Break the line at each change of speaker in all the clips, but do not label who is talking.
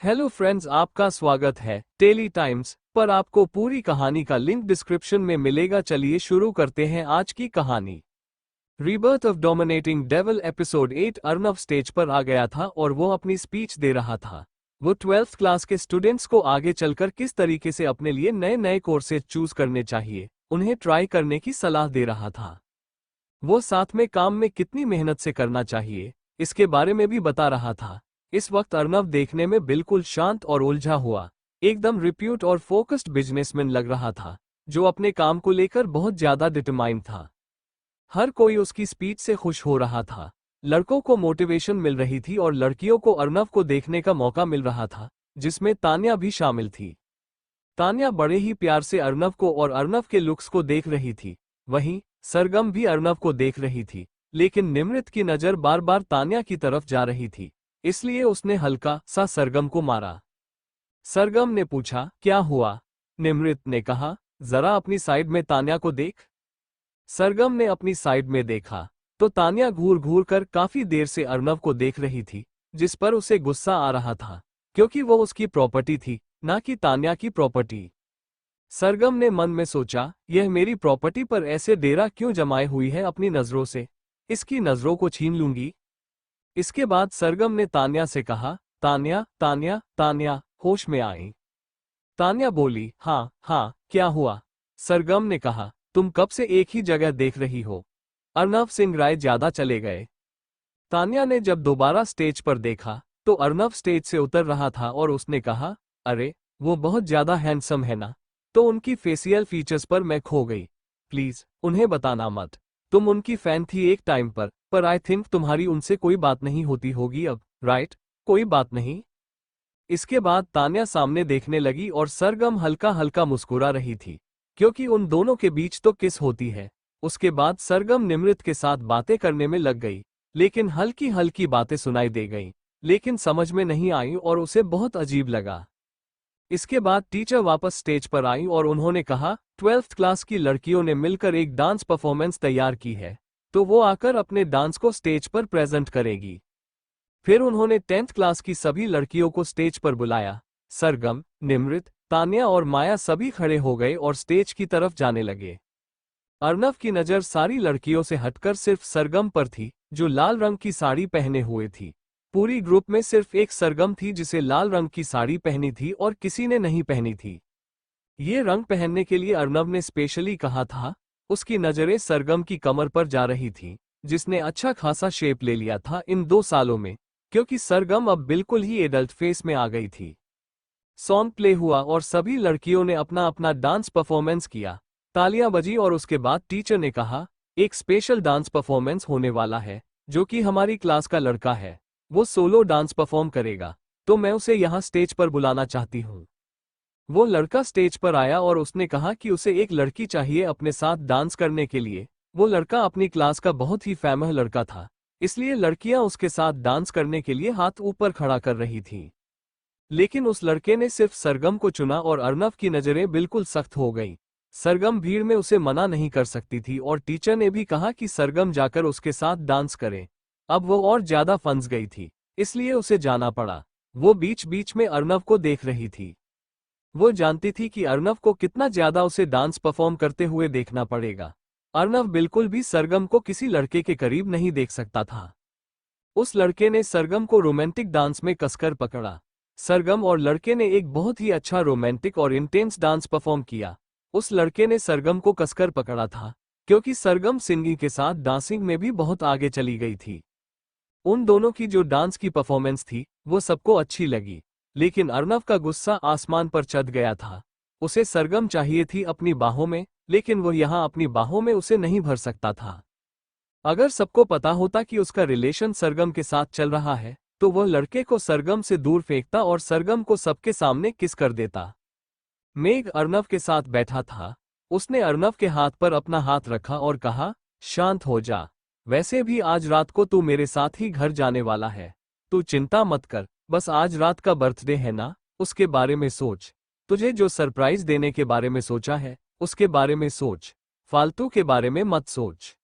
Hello friends, आपका स्वागत है टेली टाइम्स पर। आपको पूरी कहानी का लिंक डिस्क्रिप्शन में मिलेगा। चलिए शुरू करते हैं आज की कहानी। Rebirth of dominating devil episode 8। Arnav stage पर आ गया था और वो अपनी स्पीच दे रहा था। वो 12th क्लास के स्टूडेंट्स को आगे चलकर किस तरीके से अपने लिए नए नए कोर्सेज चूज करने चाहिए, उन्हें ट्राई करने की सलाह दे रहा था। वो साथ में काम में कितनी मेहनत से करना चाहिए, इसके बारे में भी बता रहा था। इस वक्त अर्नव देखने में बिल्कुल शांत और उलझा हुआ, एकदम रिप्यूट और फोकस्ड बिजनेसमैन लग रहा था, जो अपने काम को लेकर बहुत ज्यादा डिटरमाइंड था। हर कोई उसकी स्पीच से खुश हो रहा था। लड़कों को मोटिवेशन मिल रही थी और लड़कियों को अर्नव को देखने का मौका मिल रहा था, जिसमें तान्या भी शामिल थी। तान्या बड़े ही प्यार से अर्नव को और अर्नव के लुक्स को देख रही थी। वहीं सरगम भी अर्नव को देख रही थी, लेकिन निमृत की नजर बार बार तान्या की तरफ जा रही थी, इसलिए उसने हल्का सा सरगम को मारा। सरगम ने पूछा, क्या हुआ? निमृत ने कहा, जरा अपनी साइड में तान्या को देख। सरगम ने अपनी साइड में देखा तो तान्या घूर घूर कर काफी देर से अर्नव को देख रही थी, जिस पर उसे गुस्सा आ रहा था, क्योंकि वो उसकी प्रॉपर्टी थी, ना कि तान्या की प्रॉपर्टी। सरगम ने मन में सोचा, यह मेरी प्रॉपर्टी पर ऐसे डेरा क्यों जमाए हुई है अपनी नजरों से, इसकी नजरों को छीन लूंगी। इसके बाद सरगम ने तान्या से कहा, तान्या तान्या तान्या, होश में आई। तान्या बोली, हाँ हाँ, क्या हुआ? सरगम ने कहा, तुम कब से एक ही जगह देख रही हो? अर्नव सिंह राय ज्यादा चले गए। तान्या ने जब दोबारा स्टेज पर देखा तो अर्नव स्टेज से उतर रहा था और उसने कहा, अरे वो बहुत ज्यादा हैंडसम है ना। तो उनकी फेशियल फीचर्स पर मैं खो गई। प्लीज उन्हें बताना मत। तुम उनकी फैन थी एक टाइम पर आई थिंक तुम्हारी उनसे कोई बात नहीं होती होगी अब, राइट? कोई बात नहीं। इसके बाद तान्या सामने देखने लगी और सरगम हल्का हल्का मुस्कुरा रही थी, क्योंकि उन दोनों के बीच तो किस होती है। उसके बाद सरगम निमृत के साथ बातें करने में लग गई, लेकिन हल्की हल्की बातें सुनाई दे गईं, लेकिन समझ में नहीं आई और उसे बहुत अजीब लगा। इसके बाद टीचर वापस स्टेज पर आई और उन्होंने कहा, 12th क्लास की लड़कियों ने मिलकर एक डांस परफॉर्मेंस तैयार की है, तो वो आकर अपने डांस को स्टेज पर प्रेजेंट करेगी। फिर उन्होंने 10th क्लास की सभी लड़कियों को स्टेज पर बुलाया। सरगम, निमृत, तान्या और माया सभी खड़े हो गए और स्टेज की तरफ जाने लगे। अर्नव की नज़र सारी लड़कियों से हटकर सिर्फ सरगम पर थी, जो लाल रंग की साड़ी पहने हुए थी। पूरी ग्रुप में सिर्फ एक सरगम थी जिसे लाल रंग की साड़ी पहनी थी और किसी ने नहीं पहनी थी। ये रंग पहनने के लिए अर्नव ने स्पेशली कहा था। उसकी नज़रें सरगम की कमर पर जा रही थी, जिसने अच्छा खासा शेप ले लिया था इन 2 सालों में, क्योंकि सरगम अब बिल्कुल ही एडल्ट फेस में आ गई थी। सॉन्ग प्ले हुआ और सभी लड़कियों ने अपना अपना डांस परफॉर्मेंस किया। तालियां बजी और उसके बाद टीचर ने कहा, एक स्पेशल डांस परफॉर्मेंस होने वाला है, जो कि हमारी क्लास का लड़का है। वो सोलो डांस परफॉर्म करेगा, तो मैं उसे यहाँ स्टेज पर बुलाना चाहती हूँ। वो लड़का स्टेज पर आया और उसने कहा कि उसे एक लड़की चाहिए अपने साथ डांस करने के लिए। वो लड़का अपनी क्लास का बहुत ही फेमस लड़का था, इसलिए लड़कियां उसके साथ डांस करने के लिए हाथ ऊपर खड़ा कर रही थीं। लेकिन उस लड़के ने सिर्फ सरगम को चुना और अर्नव की नज़रें बिल्कुल सख्त हो गईं। सरगम भीड़ में उसे मना नहीं कर सकती थी और टीचर ने भी कहा कि सरगम जाकर उसके साथ डांस करे। अब वो और ज्यादा फंस गई थी, इसलिए उसे जाना पड़ा। वो बीच बीच में अर्नव को देख रही थी। वो जानती थी कि अर्नव को कितना ज्यादा उसे डांस परफॉर्म करते हुए देखना पड़ेगा। अर्नव बिल्कुल भी सरगम को किसी लड़के के करीब नहीं देख सकता था। उस लड़के ने सरगम को रोमांटिक डांस में कसकर पकड़ा। सरगम और लड़के ने एक बहुत ही अच्छा रोमांटिक और इंटेंस डांस परफॉर्म किया। उस लड़के ने सरगम को कसकर पकड़ा था, क्योंकि सरगम सिंगिंग के साथ डांसिंग में भी बहुत आगे चली गई थी। उन दोनों की जो डांस की परफॉर्मेंस थी, वो सबको अच्छी लगी, लेकिन अर्नव का गुस्सा आसमान पर चढ़ गया था। उसे सरगम चाहिए थी अपनी बाहों में, लेकिन वो यहाँ अपनी बाहों में उसे नहीं भर सकता था। अगर सबको पता होता कि उसका रिलेशन सरगम के साथ चल रहा है, तो वह लड़के को सरगम से दूर फेंकता और सरगम को सबके सामने किस कर देता। मेघ अर्नव के साथ बैठा था। उसने अर्नव के हाथ पर अपना हाथ रखा और कहा, शांत हो जा। वैसे भी आज रात को तू मेरे साथ ही घर जाने वाला है। तू चिंता मत कर, बस आज रात का बर्थडे है ना, उसके बारे में सोच। तुझे जो सरप्राइज देने के बारे में सोचा है, उसके बारे में सोच। फालतू के बारे में मत सोच।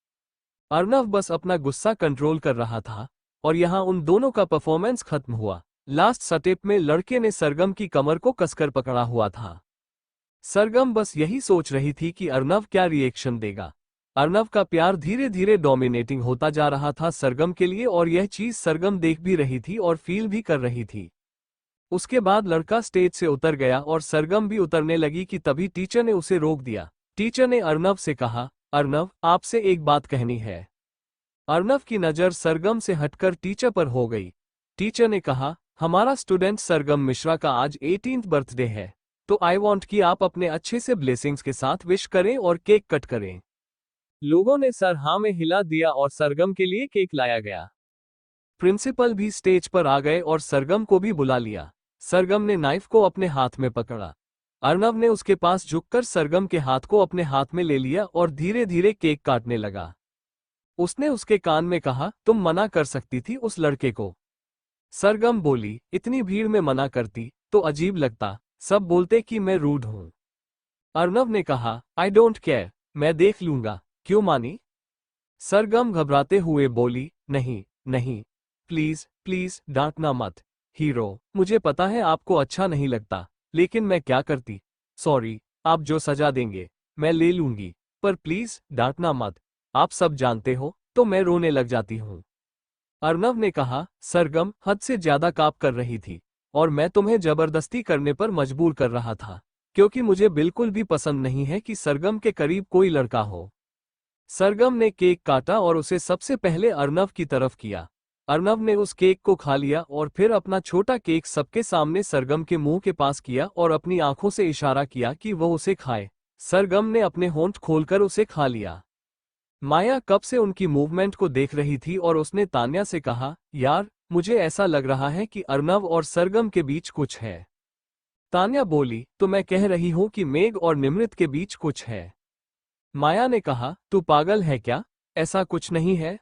अर्नव बस अपना गुस्सा कंट्रोल कर रहा था और यहाँ उन दोनों का परफॉर्मेंस खत्म हुआ। लास्ट स्टेप में लड़के ने सरगम की कमर को कसकर पकड़ा हुआ था। सरगम बस यही सोच रही थी कि अर्नव क्या रिएक्शन देगा। अर्नव का प्यार धीरे धीरे डोमिनेटिंग होता जा रहा था सरगम के लिए, और यह चीज सरगम देख भी रही थी और फील भी कर रही थी। उसके बाद लड़का स्टेज से उतर गया और सरगम भी उतरने लगी कि तभी टीचर ने उसे रोक दिया। टीचर ने अर्नव से कहा, अर्नव, आपसे एक बात कहनी है। अर्नव की नज़र सरगम से हटकर टीचर पर हो गई। टीचर ने कहा, हमारा स्टूडेंट सरगम मिश्रा का आज 18th बर्थडे है, तो आई वांट कि आप अपने अच्छे से ब्लेसिंग्स के साथ विश करें और केक कट करें। लोगों ने सर हाँ में हिला दिया और सरगम के लिए केक लाया गया। प्रिंसिपल भी स्टेज पर आ गए और सरगम को भी बुला लिया। सरगम ने नाइफ को अपने हाथ में पकड़ा। अर्नव ने उसके पास झुककर सरगम के हाथ को अपने हाथ में ले लिया और धीरे धीरे केक काटने लगा। उसने उसके कान में कहा, तुम मना कर सकती थी उस लड़के को। सरगम बोली, इतनी भीड़ में मना करती तो अजीब लगता, सब बोलते कि मैं रूड हूं। अर्नव ने कहा, आई डोंट केयर, मैं देख लूंगा। क्यों मानी? सरगम घबराते हुए बोली, नहीं नहीं, प्लीज प्लीज डांटना मत। हीरो, मुझे पता है आपको अच्छा नहीं लगता, लेकिन मैं क्या करती। सॉरी, आप जो सजा देंगे मैं ले लूंगी, पर प्लीज डांटना मत। आप सब जानते हो तो मैं रोने लग जाती हूँ। अर्नव ने कहा, सरगम हद से ज्यादा काप कर रही थी, और मैं तुम्हें जबरदस्ती करने पर मजबूर कर रहा था, क्योंकि मुझे बिल्कुल भी पसंद नहीं है कि सरगम के करीब कोई लड़का हो। सरगम ने केक काटा और उसे सबसे पहले अर्नव की तरफ किया। अर्नव ने उस केक को खा लिया और फिर अपना छोटा केक सबके सामने सरगम के मुंह के पास किया और अपनी आंखों से इशारा किया कि वह उसे खाए। सरगम ने अपने होंठ खोलकर उसे खा लिया। माया कब से उनकी मूवमेंट को देख रही थी और उसने तान्या से कहा, यार, मुझे ऐसा लग रहा है कि अर्नव और सरगम के बीच कुछ है। तान्या बोली, तो मैं कह रही हूं कि मेघ और निमृत के बीच कुछ है। माया ने कहा, तू पागल है क्या? ऐसा कुछ नहीं है।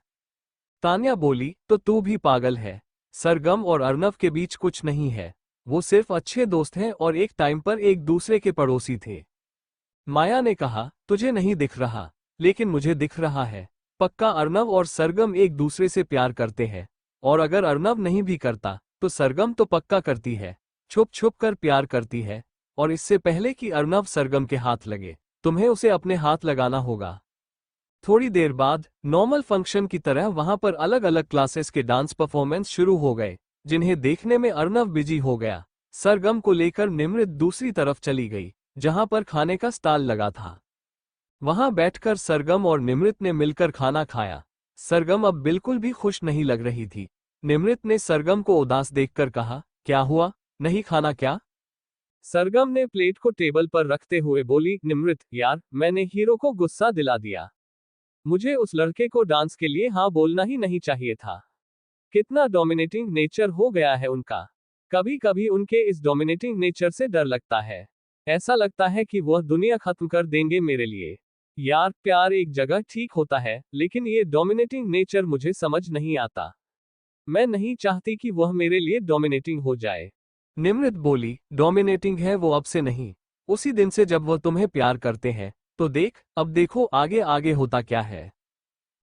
तान्या बोली, तो तू भी पागल है। सरगम और अर्नव के बीच कुछ नहीं है, वो सिर्फ अच्छे दोस्त हैं और एक टाइम पर एक दूसरे के पड़ोसी थे। माया ने कहा, तुझे नहीं दिख रहा, लेकिन मुझे दिख रहा है। पक्का अर्नव और सरगम एक दूसरे से प्यार करते हैं, और अगर अर्नव नहीं भी करता तो सरगम तो पक्का करती है, छुप छुप कर प्यार करती है। और इससे पहले कि अर्नव सरगम के हाथ लगे, तुम्हें उसे अपने हाथ लगाना होगा। थोड़ी देर बाद नॉर्मल फंक्शन की तरह वहां पर अलग अलग क्लासेस के डांस परफॉर्मेंस शुरू हो गए, जिन्हें देखने में अर्नव बिजी हो गया। सरगम को लेकर निमृत दूसरी तरफ चली गई, जहां पर खाने का स्टॉल लगा था। वहां बैठकर सरगम और निमृत ने मिलकर खाना खाया। सरगम अब बिल्कुल भी खुश नहीं लग रही थी। निमृत ने सरगम को उदास देखकर कहा, क्या हुआ, नहीं खाना क्या? सरगम ने प्लेट को टेबल पर रखते हुए बोली, निमृत यार, मैंने हीरो को गुस्सा दिला दिया। मुझे उस लड़के को डांस के लिए हाँ बोलना ही नहीं चाहिए था। कितना डोमिनेटिंग नेचर हो गया है उनका। कभी कभी उनके इस डोमिनेटिंग नेचर से डर लगता है। ऐसा लगता है कि वह दुनिया खत्म कर देंगे मेरे लिए। यार, प्यार एक जगह ठीक होता है, लेकिन ये डोमिनेटिंग नेचर मुझे समझ नहीं आता। मैं नहीं चाहती कि वह मेरे लिए डोमिनेटिंग हो जाए। निमृत बोली, डोमिनेटिंग है वो अब से नहीं, उसी दिन से जब वह तुम्हें प्यार करते हैं। तो देख, अब देखो आगे आगे होता क्या है।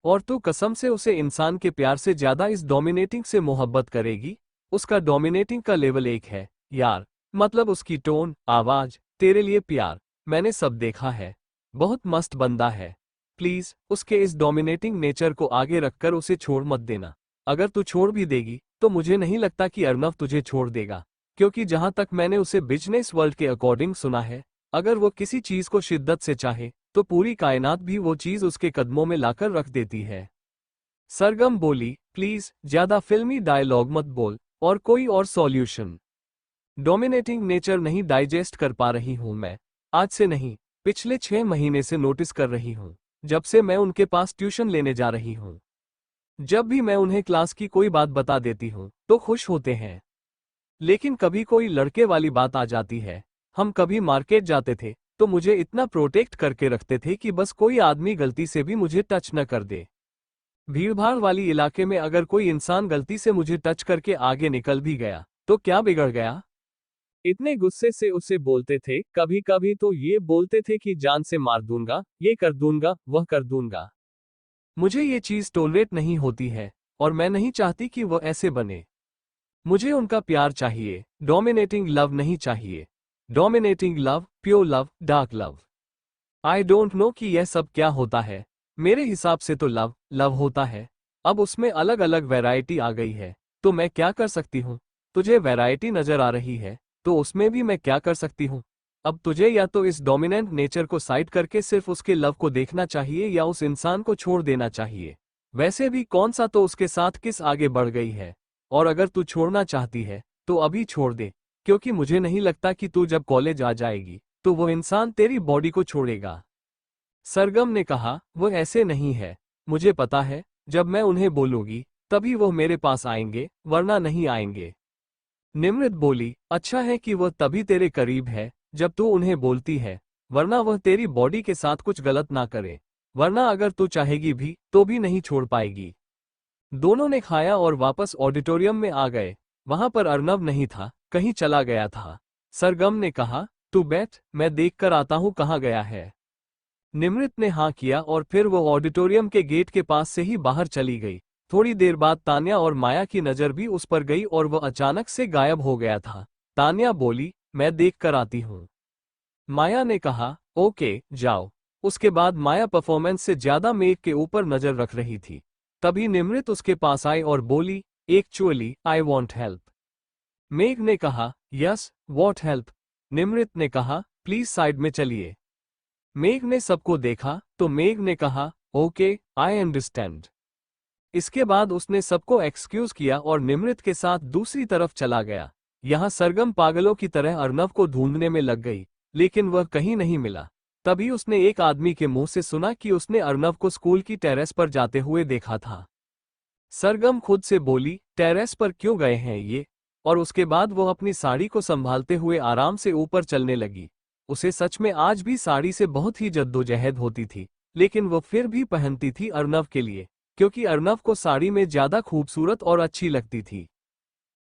और तू कसम से उसे इंसान के प्यार से ज्यादा इस डोमिनेटिंग से मोहब्बत करेगी। उसका डोमिनेटिंग का लेवल एक है यार, मतलब उसकी टोन, आवाज, तेरे लिए प्यार, मैंने सब देखा है। बहुत मस्त बंदा है। प्लीज उसके इस डोमिनेटिंग नेचर को आगे रखकर उसे छोड़ मत देना। अगर तू छोड़ भी देगी तो मुझे नहीं लगता कि अर्नव तुझे छोड़ देगा, क्योंकि जहां तक मैंने उसे बिजनेस वर्ल्ड के अकॉर्डिंग सुना है, अगर वो किसी चीज को शिद्दत से चाहे तो पूरी कायनात भी वो चीज उसके कदमों में लाकर रख देती है। सरगम बोली, प्लीज ज्यादा फिल्मी डायलॉग मत बोल, और कोई और सॉल्यूशन। डोमिनेटिंग नेचर नहीं डाइजेस्ट कर पा रही हूं मैं। आज से नहीं, पिछले 6 महीने से नोटिस कर रही हूं, जब से मैं उनके पास ट्यूशन लेने जा रही हूं। जब भी मैं उन्हें क्लास की कोई बात बता देती हूं तो खुश होते हैं, लेकिन कभी कोई लड़के वाली बात आ जाती है। हम कभी मार्केट जाते थे तो मुझे इतना प्रोटेक्ट करके रखते थे कि बस कोई आदमी गलती से भी मुझे टच न कर दे। भीड़भाड़ वाली इलाके में अगर कोई इंसान गलती से मुझे टच करके आगे निकल भी गया तो क्या बिगड़ गया? इतने गुस्से से उसे बोलते थे, कभी कभी तो ये बोलते थे कि जान से मार दूंगा, ये कर दूंगा, वह कर दूंगा। मुझे ये चीज टॉलरेट नहीं होती है, और मैं नहीं चाहती कि वह ऐसे बने। मुझे उनका प्यार चाहिए, डोमिनेटिंग लव नहीं चाहिए। Dominating love, pure love, dark love. I don't know कि यह सब क्या होता है। मेरे हिसाब से तो लव लव होता है। अब उसमें अलग अलग वैरायटी आ गई है, तो मैं क्या कर सकती हूँ? तुझे वैरायटी नजर आ रही है, तो उसमें भी मैं क्या कर सकती हूँ? अब तुझे या तो इस डोमिनेंट नेचर को साइड करके सिर्फ उसके लव को देखना चाहिए या उस इंसान को छोड़ देना चाहिए। वैसे भी कौन सा तो उसके साथ किस आगे बढ़ गई है। और अगर तू छोड़ना चाहती है तो अभी छोड़ दे, क्योंकि मुझे नहीं लगता कि तू जब कॉलेज आ जाएगी तो वो इंसान तेरी बॉडी को छोड़ेगा। सरगम ने कहा, वो ऐसे नहीं है। मुझे पता है, जब मैं उन्हें बोलूंगी तभी वो मेरे पास आएंगे, वरना नहीं आएंगे। निमृत बोली, अच्छा है कि वह तभी तेरे करीब है जब तू उन्हें बोलती है, वरना वह तेरी बॉडी के साथ कुछ गलत ना करे, वरना अगर तू चाहेगी भी तो भी नहीं छोड़ पाएगी। दोनों ने खाया और वापस ऑडिटोरियम में आ गए। वहां पर अर्नव नहीं था, कहीं चला गया था। सरगम ने कहा, तू बैठ, मैं देख कर आता हूं कहाँ गया है। निमृत ने हाँ किया और फिर वो ऑडिटोरियम के गेट के पास से ही बाहर चली गई। थोड़ी देर बाद तान्या और माया की नजर भी उस पर गई और वह अचानक से गायब हो गया था। तान्या बोली, मैं देख कर आती हूँ। माया ने कहा, ओके जाओ। उसके बाद माया परफॉर्मेंस से ज्यादा मेघ के ऊपर नजर रख रही थी। तभी निमृत उसके पास आई और बोली, एक्चुअली आई वॉन्ट हेल्प। मेघ ने कहा, यस वॉट हेल्प। निमृत ने कहा, प्लीज साइड में चलिए। मेघ ने सबको देखा तो मेघ ने कहा, ओके आई अंडरस्टैंड। इसके बाद उसने सबको एक्सक्यूज किया और निमृत के साथ दूसरी तरफ चला गया। यहाँ सरगम पागलों की तरह अर्नव को ढूंढने में लग गई, लेकिन वह कहीं नहीं मिला। तभी उसने एक आदमी के मुंह से सुना कि उसने अर्नव को स्कूल की टेरेस पर जाते हुए देखा था। सरगम खुद से बोली, टेरेस पर क्यों गए हैं ये? और उसके बाद वो अपनी साड़ी को संभालते हुए आराम से ऊपर चलने लगी। उसे सच में आज भी साड़ी से बहुत ही जद्दोजहद होती थी, लेकिन वो फिर भी पहनती थी अर्नव के लिए, क्योंकि अर्नव को साड़ी में ज्यादा खूबसूरत और अच्छी लगती थी।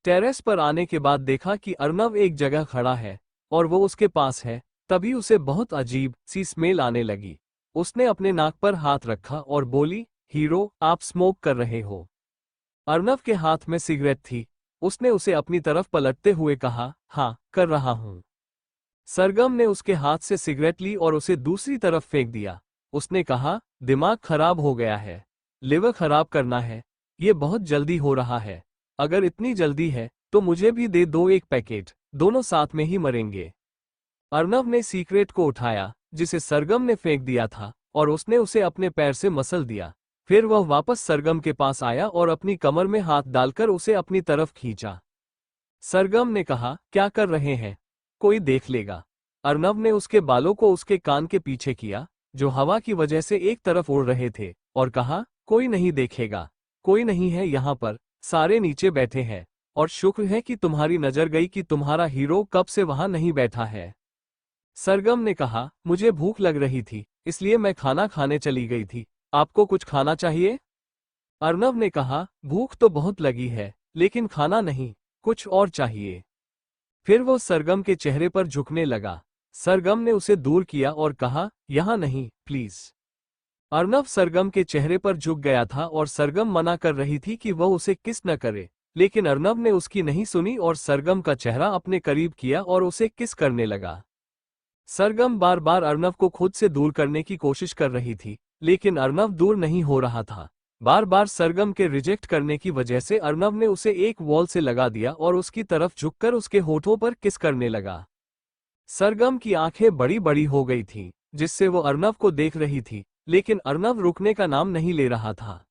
टेरेस पर आने के बाद देखा कि अर्नव एक जगह खड़ा है और वो उसके पास है। तभी उसे बहुत अजीब सी स्मेल आने लगी। उसने अपने नाक पर हाथ रखा और बोली, हीरो आप स्मोक कर रहे हो। अर्नव के हाथ में सिगरेट थी। उसने उसे अपनी तरफ पलटते हुए कहा, हाँ कर रहा हूं। सरगम ने उसके हाथ से सिगरेट ली और उसे दूसरी तरफ फेंक दिया। उसने कहा, दिमाग खराब हो गया है, लिवर खराब करना है, ये बहुत जल्दी हो रहा है। अगर इतनी जल्दी है तो मुझे भी दे दो एक पैकेट, दोनों साथ में ही मरेंगे। अर्नव ने सिगरेट को उठाया जिसे सरगम ने फेंक दिया था और उसने उसे अपने पैर से मसल दिया। फिर वह वापस सरगम के पास आया और अपनी कमर में हाथ डालकर उसे अपनी तरफ खींचा। सरगम ने कहा, क्या कर रहे हैं? कोई देख लेगा। अर्नव ने उसके बालों को उसके कान के पीछे किया, जो हवा की वजह से एक तरफ उड़ रहे थे, और कहा, कोई नहीं देखेगा, कोई नहीं है यहाँ पर, सारे नीचे बैठे हैं, और शुक्र है कि तुम्हारी नजर गई कि तुम्हारा हीरो कब से वहां नहीं बैठा है। सरगम ने कहा, मुझे भूख लग रही थी, इसलिए मैं खाना खाने चली गई थी। आपको कुछ खाना चाहिए? अर्नव ने कहा, भूख तो बहुत लगी है, लेकिन खाना नहीं, कुछ और चाहिए। फिर वो सरगम के चेहरे पर झुकने लगा। सरगम ने उसे दूर किया और कहा, यहाँ नहीं, प्लीज। अर्नव सरगम के चेहरे पर झुक गया था और सरगम मना कर रही थी कि वह उसे किस न करे, लेकिन अर्नव ने उसकी नहीं सुनी और सरगम का चेहरा अपने करीब किया और उसे किस करने लगा। सरगम बार बार अर्नव को खुद से दूर करने की कोशिश कर रही थी, लेकिन अर्नव दूर नहीं हो रहा था। बार बार सरगम के रिजेक्ट करने की वजह से अर्नव ने उसे एक वॉल से लगा दिया और उसकी तरफ झुककर उसके होठों पर किस करने लगा। सरगम की आंखें बड़ी बड़ी हो गई थीं, जिससे वो अर्नव को देख रही थी, लेकिन अर्नव रुकने का नाम नहीं ले रहा था।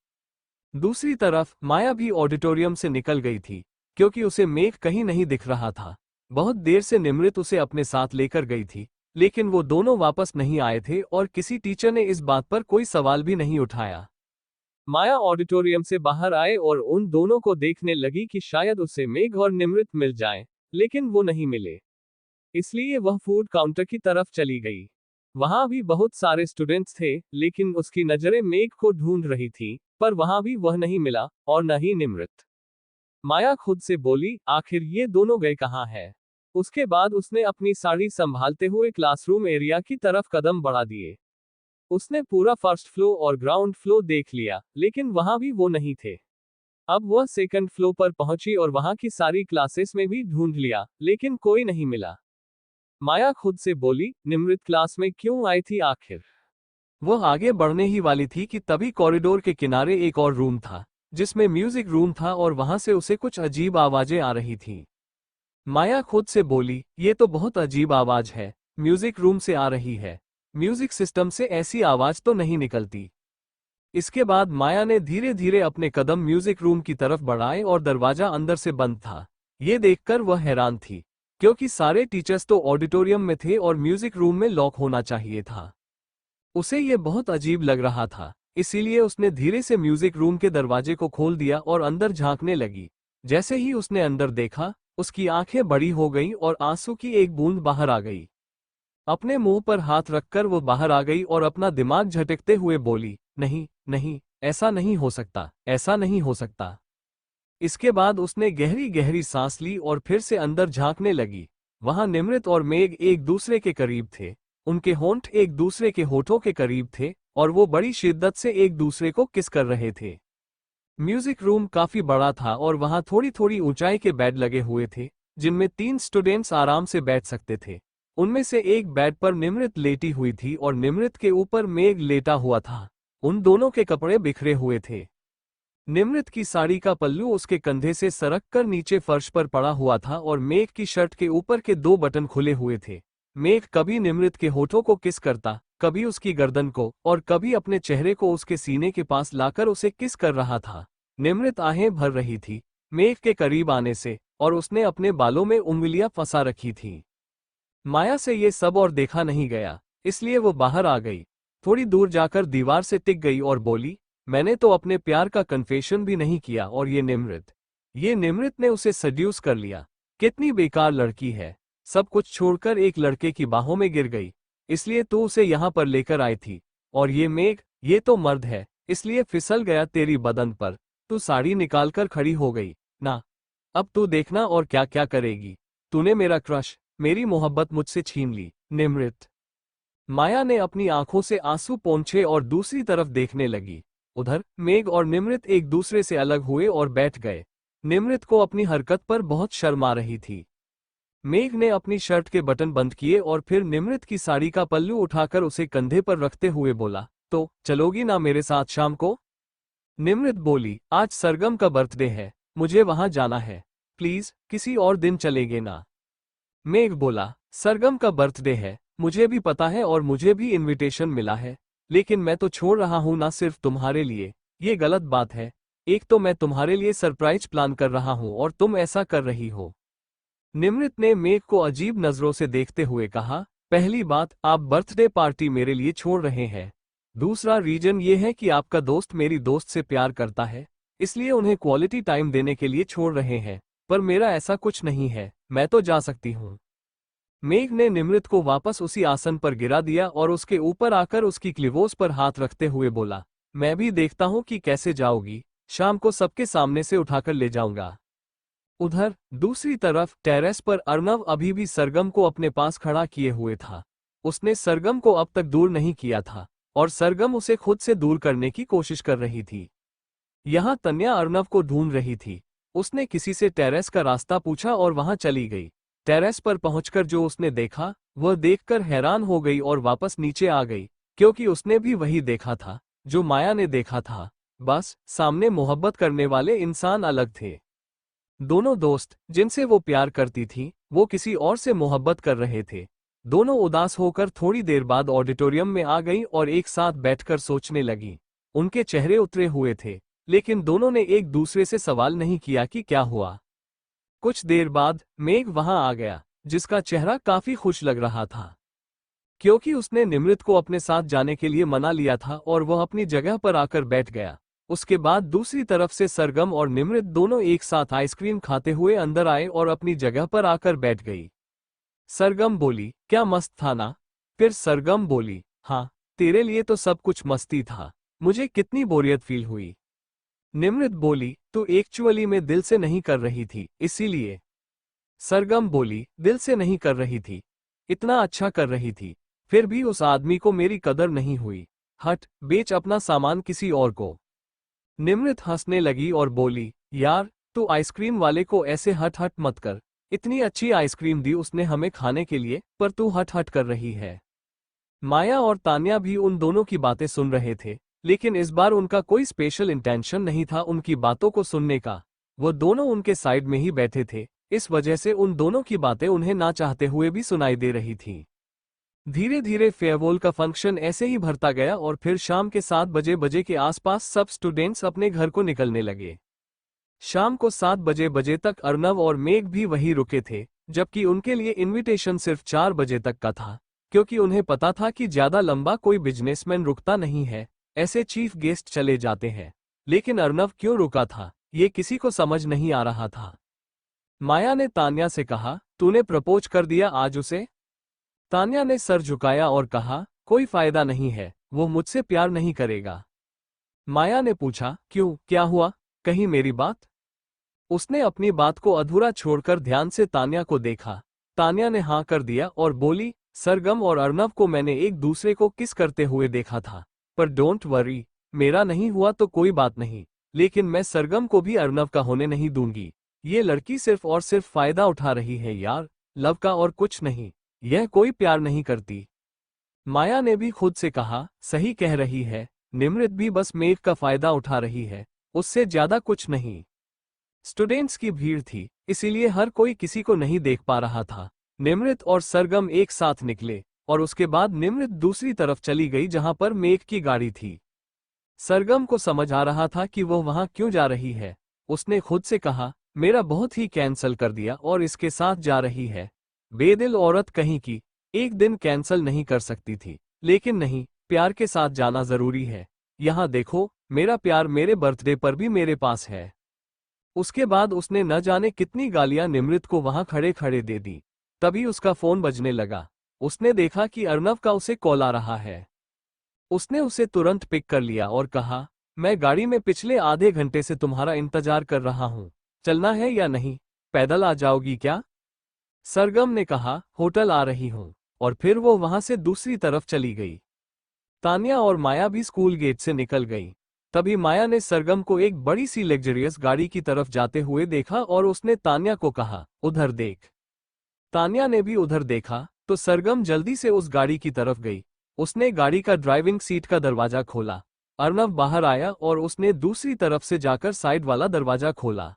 दूसरी तरफ माया भी ऑडिटोरियम से निकल गई थी, क्योंकि उसे मेघ कहीं नहीं दिख रहा था। बहुत देर से निमृत उसे अपने साथ लेकर गई थी, लेकिन वो दोनों वापस नहीं आए थे और किसी टीचर ने इस बात पर कोई सवाल भी नहीं उठाया। माया ऑडिटोरियम से बाहर आए और उन दोनों को देखने लगी कि शायद उसे मेघ और निमृत मिल जाएं, लेकिन वो नहीं मिले। इसलिए वह फूड काउंटर की तरफ चली गई। वहां भी बहुत सारे स्टूडेंट्स थे, लेकिन उसकी नजरें मेघ को ढूंढ रही थी, पर वहां भी वह नहीं मिला और न ही निमृत। माया खुद से बोली, आखिर ये दोनों गए कहाँ हैं? उसके बाद उसने अपनी साड़ी संभालते हुए क्लासरूम एरिया की तरफ कदम बढ़ा दिए। उसने पूरा फर्स्ट फ्लोर और ग्राउंड फ्लोर देख लिया, लेकिन वहां भी वो नहीं थे। अब वह सेकंड फ्लोर पर पहुंची और वहां की सारी क्लासेस में भी ढूंढ लिया, लेकिन कोई नहीं मिला। माया खुद से बोली, निमृत क्लास में क्यों आई थी आखिर? वह आगे बढ़ने ही वाली थी कि तभी कॉरिडोर के किनारे एक और रूम था, जिसमें म्यूजिक रूम था, और वहां से उसे कुछ अजीब आवाजें आ रही थीं। माया खुद से बोली, ये तो बहुत अजीब आवाज है, म्यूजिक रूम से आ रही है। म्यूजिक सिस्टम से ऐसी आवाज तो नहीं निकलती। इसके बाद माया ने धीरे धीरे अपने कदम म्यूजिक रूम की तरफ बढ़ाए और दरवाजा अंदर से बंद था। ये देखकर वह हैरान थी, क्योंकि सारे टीचर्स तो ऑडिटोरियम में थे और म्यूजिक रूम में लॉक होना चाहिए था। उसे ये बहुत अजीब लग रहा था, इसीलिए उसने धीरे से म्यूजिक रूम के दरवाजे को खोल दिया और अंदर झांकने लगी। जैसे ही उसने अंदर देखा, उसकी आंखें बड़ी हो गईं और आंसू की एक बूंद बाहर आ गई। अपने मुंह पर हाथ रखकर वो बाहर आ गई और अपना दिमाग झटकते हुए बोली, नहीं नहीं, ऐसा नहीं हो सकता, ऐसा नहीं हो सकता। इसके बाद उसने गहरी गहरी सांस ली और फिर से अंदर झांकने लगी। वहां निमृत और मेघ एक दूसरे के करीब थे। उनके होंठ एक दूसरे के होठों के करीब थे और वो बड़ी शिद्दत से एक दूसरे को किस कर रहे थे। म्यूजिक रूम काफी बड़ा था और वहां थोड़ी थोड़ी ऊंचाई के बेड लगे हुए थे, जिनमें 3 स्टूडेंट्स आराम से बैठ सकते थे। उनमें से एक बेड पर निमृत लेटी हुई थी और निमृत के ऊपर मेघ लेटा हुआ था। उन दोनों के कपड़े बिखरे हुए थे। निमृत की साड़ी का पल्लू उसके कंधे से सरक कर नीचे फर्श पर पड़ा हुआ था और मेघ की शर्ट के ऊपर के 2 बटन खुले हुए थे। मेघ कभी निमृत के होठों को किस करता, कभी उसकी गर्दन को, और कभी अपने चेहरे को उसके सीने के पास लाकर उसे किस कर रहा था। निमृत आहें भर रही थी मेघ के करीब आने से, और उसने अपने बालों में उंगलियां फंसा रखी थीं। माया से ये सब और देखा नहीं गया, इसलिए वो बाहर आ गई। थोड़ी दूर जाकर दीवार से टिक गई और बोली, मैंने तो अपने प्यार का कन्फेशन भी नहीं किया और ये निमृत ने उसे सड्यूस कर लिया। कितनी बेकार लड़की है, सब कुछ छोड़कर एक लड़के की बाहों में गिर गई, इसलिए तू उसे यहाँ पर लेकर आई थी। और ये मेघ, ये तो मर्द है, इसलिए फिसल गया तेरी बदन पर। तू साड़ी निकालकर खड़ी हो गई ना, अब तू देखना और क्या क्या करेगी। तूने मेरा क्रश, मेरी मोहब्बत मुझसे छीन ली, निमृत। माया ने अपनी आंखों से आंसू पोंछे और दूसरी तरफ देखने लगी। उधर मेघ और निमृत एक दूसरे से अलग हुए और बैठ गए। निमृत को अपनी हरकत पर बहुत शर्म आ रही थी। मेघ ने अपनी शर्ट के बटन बंद किए और फिर निमृत की साड़ी का पल्लू उठाकर उसे कंधे पर रखते हुए बोला, तो चलोगी ना मेरे साथ शाम को? निमृत बोली, आज सरगम का बर्थडे है, मुझे वहां जाना है, प्लीज किसी और दिन चलेंगे ना? मेघ बोला, सरगम का बर्थडे है, मुझे भी पता है और मुझे भी इनविटेशन मिला है, लेकिन मैं तो छोड़ रहा हूं ना सिर्फ तुम्हारे लिए। ये गलत बात है। एक तो मैं तुम्हारे लिए सरप्राइज प्लान कर रहा हूं और तुम ऐसा कर रही हो। निमृत ने मेघ को अजीब नजरों से देखते हुए कहा, पहली बात, आप बर्थडे पार्टी मेरे लिए छोड़ रहे हैं। दूसरा रीजन ये है कि आपका दोस्त मेरी दोस्त से प्यार करता है, इसलिए उन्हें क्वालिटी टाइम देने के लिए छोड़ रहे हैं। पर मेरा ऐसा कुछ नहीं है, मैं तो जा सकती हूँ। मेघ ने निमृत को वापस उसी आसन पर गिरा दिया और उसके ऊपर आकर उसकी क्लिवोस पर हाथ रखते हुए बोला, मैं भी देखता हूँ कि कैसे जाओगी, शाम को सबके सामने से उठाकर ले जाऊंगा। उधर दूसरी तरफ टेरेस पर अर्नव अभी भी सरगम को अपने पास खड़ा किए हुए था। उसने सरगम को अब तक दूर नहीं किया था और सरगम उसे खुद से दूर करने की कोशिश कर रही थी। यहाँ तन्या अर्नव को ढूंढ रही थी। उसने किसी से टेरेस का रास्ता पूछा और वहां चली गई। टेरेस पर पहुंचकर जो उसने देखा, वह देखकर हैरान हो गई और वापस नीचे आ गई, क्योंकि उसने भी वही देखा था जो माया ने देखा था। बस सामने मोहब्बत करने वाले इंसान अलग थे। दोनों दोस्त जिनसे वो प्यार करती थी, वो किसी और से मोहब्बत कर रहे थे। दोनों उदास होकर थोड़ी देर बाद ऑडिटोरियम में आ गई और एक साथ बैठकर सोचने लगी। उनके चेहरे उतरे हुए थे, लेकिन दोनों ने एक दूसरे से सवाल नहीं किया कि क्या हुआ। कुछ देर बाद मेघ वहां आ गया, जिसका चेहरा काफी खुश लग रहा था, क्योंकि उसने निमृत को अपने साथ जाने के लिए मना लिया था और वह अपनी जगह पर आकर बैठ गया। उसके बाद दूसरी तरफ से सरगम और निमृत दोनों एक साथ आइसक्रीम खाते हुए अंदर आए और अपनी जगह पर आकर बैठ गई। सरगम बोली, क्या मस्त था ना? फिर सरगम बोली, हाँ, तेरे लिए तो सब कुछ मस्ती था, मुझे कितनी बोरियत फील हुई। निमृत बोली, तू एक्चुअली में दिल से नहीं कर रही थी, इसीलिए। सरगम बोली, दिल से नहीं कर रही थी, इतना अच्छा कर रही थी, फिर भी उस आदमी को मेरी कदर नहीं हुई। हट, बेच अपना सामान किसी और को। निमृत हंसने लगी और बोली, यार, तू आइसक्रीम वाले को ऐसे हट हट मत कर। इतनी अच्छी आइसक्रीम दी उसने हमें खाने के लिए, पर तू हट हट कर रही है। माया और तान्या भी उन दोनों की बातें सुन रहे थे, लेकिन इस बार उनका कोई स्पेशल इंटेंशन नहीं था उनकी बातों को सुनने का। वो दोनों उनके साइड में ही बैठे थे, इस वजह से उन दोनों की बातें उन्हें ना चाहते हुए भी सुनाई दे रही थीं। धीरे धीरे फेयरवेल का फंक्शन ऐसे ही भरता गया और फिर शाम के 7 बजे के आसपास सब स्टूडेंट्स अपने घर को निकलने लगे। शाम को 7 बजे तक अर्नव और मेघ भी वहीं रुके थे, जबकि उनके लिए इनविटेशन सिर्फ 4 बजे तक का था, क्योंकि उन्हें पता था कि ज्यादा लंबा कोई बिजनेसमैन रुकता नहीं है, ऐसे चीफ गेस्ट चले जाते हैं। लेकिन अर्नव क्यों रुका था, ये किसी को समझ नहीं आ रहा था। माया ने तान्या से कहा, तूने प्रपोज कर दिया आज उसे? तान्या ने सर झुकाया और कहा, कोई फायदा नहीं है, वो मुझसे प्यार नहीं करेगा। माया ने पूछा, क्यों, क्या हुआ, कहीं मेरी बात? उसने अपनी बात को अधूरा छोड़कर ध्यान से तान्या को देखा। तान्या ने हाँ कर दिया और बोली, सरगम और अर्नव को मैंने एक दूसरे को किस करते हुए देखा था, पर डोंट वरी, मेरा नहीं हुआ तो कोई बात नहीं, लेकिन मैं सरगम को भी अर्नव का होने नहीं दूंगी। ये लड़की सिर्फ और सिर्फ फायदा उठा रही है यार, लव का और कुछ नहीं, यह कोई प्यार नहीं करती। माया ने भी खुद से कहा, सही कह रही है, निमृत भी बस मेघ का फायदा उठा रही है, उससे ज्यादा कुछ नहीं। स्टूडेंट्स की भीड़ थी, इसीलिए हर कोई किसी को नहीं देख पा रहा था। निमृत और सरगम एक साथ निकले, और उसके बाद निमृत दूसरी तरफ चली गई जहां पर मेघ की गाड़ी थी। सरगम को समझ आ रहा था कि वो वहां क्यों जा रही है। उसने खुद से कहा, मेरा बहुत ही कैंसल कर दिया और इसके साथ जा रही है। बेदिल औरत कहीं की, एक दिन कैंसल नहीं कर सकती थी, लेकिन नहीं, प्यार के साथ जाना जरूरी है। यहाँ देखो, मेरा प्यार मेरे बर्थडे पर भी मेरे पास है। उसके बाद उसने न जाने कितनी गालियां निमृत को वहां खड़े खड़े दे दी। तभी उसका फोन बजने लगा। उसने देखा कि अर्नव का उसे कॉल आ रहा है। उसने उसे तुरंत पिक कर लिया और कहा, मैं गाड़ी में पिछले आधे घंटे से तुम्हारा इंतजार कर रहा हूं, चलना है या नहीं, पैदल आ जाओगी क्या? सरगम ने कहा, होटल आ रही हूं, और फिर वो वहां से दूसरी तरफ चली गई। तान्या और माया भी स्कूल गेट से निकल गई। तभी माया ने सरगम को एक बड़ी सी लग्जरियस गाड़ी की तरफ जाते हुए देखा और उसने तान्या को कहा, उधर देख। तान्या ने भी उधर देखा तो सरगम जल्दी से उस गाड़ी की तरफ गई। उसने गाड़ी का ड्राइविंग सीट का दरवाजा खोला। अर्नव बाहर आया और उसने दूसरी तरफ से जाकर साइड वाला दरवाजा खोला।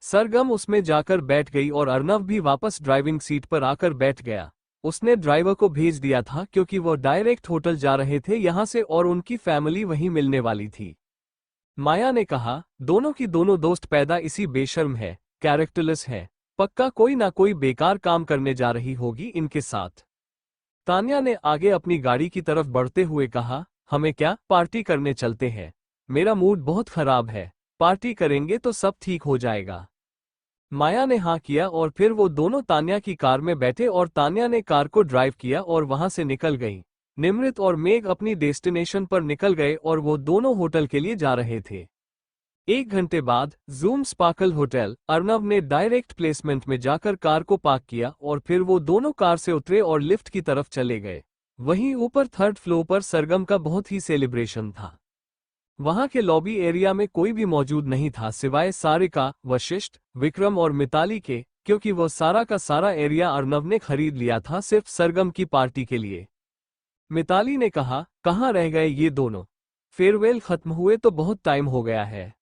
सरगम उसमें जाकर बैठ गई और अर्नव भी वापस ड्राइविंग सीट पर आकर बैठ गया। उसने ड्राइवर को भेज दिया था क्योंकि वो डायरेक्ट होटल जा रहे थे यहाँ से और उनकी फैमिली वहीं मिलने वाली थी। माया ने कहा, दोनों की दोनों दोस्त पैदा इसी बेशर्म है, कैरेक्टरलेस है, पक्का कोई ना कोई बेकार काम करने जा रही होगी इनके साथ। तान्या ने आगे अपनी गाड़ी की तरफ बढ़ते हुए कहा, हमें क्या, पार्टी करने चलते हैं, मेरा मूड बहुत खराब है, पार्टी करेंगे तो सब ठीक हो जाएगा। माया ने हाँ किया और फिर वो दोनों तान्या की कार में बैठे और तान्या ने कार को ड्राइव किया और वहां से निकल गई। निमृत और मेघ अपनी डेस्टिनेशन पर निकल गए और वो दोनों होटल के लिए जा रहे थे। 1 घंटे बाद जूम स्पार्कल होटल। अर्नव ने डायरेक्ट प्लेसमेंट में जाकर कार को पार्क किया और फिर वो दोनों कार से उतरे और लिफ्ट की तरफ चले गए। वहीं ऊपर 3rd फ्लोर पर सरगम का बहुत ही सेलिब्रेशन था। वहां के लॉबी एरिया में कोई भी मौजूद नहीं था सिवाय सारिका, वशिष्ठ, विक्रम और मिताली के, क्योंकि वो सारा का सारा एरिया अर्नव ने खरीद लिया था सिर्फ सरगम की पार्टी के लिए। मिताली ने कहा, कहाँ रह गए ये दोनों, फेयरवेल खत्म हुए तो बहुत टाइम हो गया है।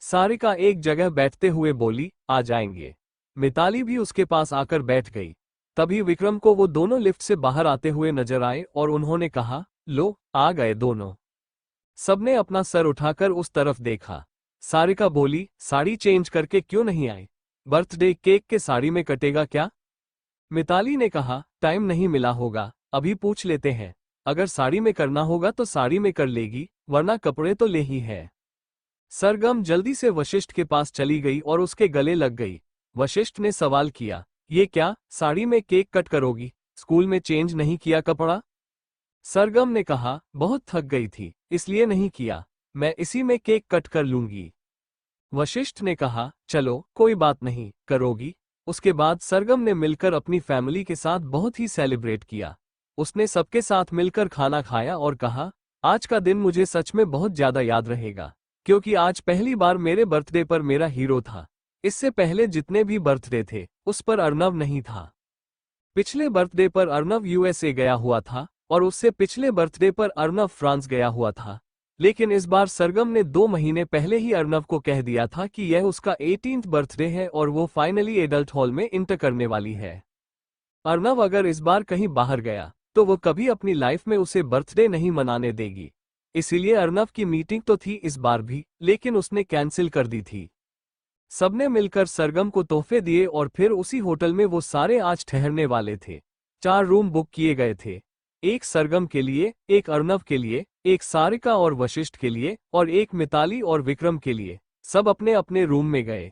सारिका एक जगह बैठते हुए बोली, आ जाएंगे। मिताली भी उसके पास आकर बैठ गई। तभी विक्रम को वो दोनों लिफ्ट से बाहर आते हुए नजर आए और उन्होंने कहा, लो, आ गए दोनों। सबने अपना सर उठाकर उस तरफ देखा। सारिका बोली, साड़ी चेंज करके क्यों नहीं आए? बर्थडे केक के साड़ी में कटेगा क्या? मिताली ने कहा, टाइम नहीं मिला होगा, अभी पूछ लेते हैं, अगर साड़ी में करना होगा तो साड़ी में कर लेगी, वरना कपड़े तो ले ही है। सरगम जल्दी से वशिष्ठ के पास चली गई और उसके गले लग गई। वशिष्ठ ने सवाल किया, ये क्या, साड़ी में केक कट करोगी, स्कूल में चेंज नहीं किया कपड़ा? सरगम ने कहा, बहुत थक गई थी, इसलिए नहीं किया, मैं इसी में केक कट कर लूंगी। वशिष्ठ ने कहा, चलो कोई बात नहीं, करोगी। उसके बाद सरगम ने मिलकर अपनी फैमिली के साथ बहुत ही सेलिब्रेट किया। उसने सबके साथ मिलकर खाना खाया और कहा, आज का दिन मुझे सच में बहुत ज्यादा याद रहेगा, क्योंकि आज पहली बार मेरे बर्थडे पर मेरा हीरो था। इससे पहले जितने भी बर्थडे थे उस पर अर्नव नहीं था। पिछले बर्थडे पर अर्नव यूएसए गया हुआ था और उससे पिछले बर्थडे पर अर्नव फ्रांस गया हुआ था। लेकिन इस बार सरगम ने 2 महीने पहले ही अर्नव को कह दिया था कि यह उसका 18th बर्थडे है और वो फाइनली एडल्ट हॉल में इंटर करने वाली है। अर्नव अगर इस बार कहीं बाहर गया तो वो कभी अपनी लाइफ में उसे बर्थडे नहीं मनाने देगी। इसीलिए अर्नव की मीटिंग तो थी इस बार भी, लेकिन उसने कैंसिल कर दी थी। सबने मिलकर सरगम को तोहफे दिए और फिर उसी होटल में वो सारे आज ठहरने वाले थे। 4 रूम बुक किए गए थे, एक सरगम के लिए, एक अर्नव के लिए, एक सारिका और वशिष्ठ के लिए और एक मिताली और विक्रम के लिए। सब अपने अपने रूम में गए।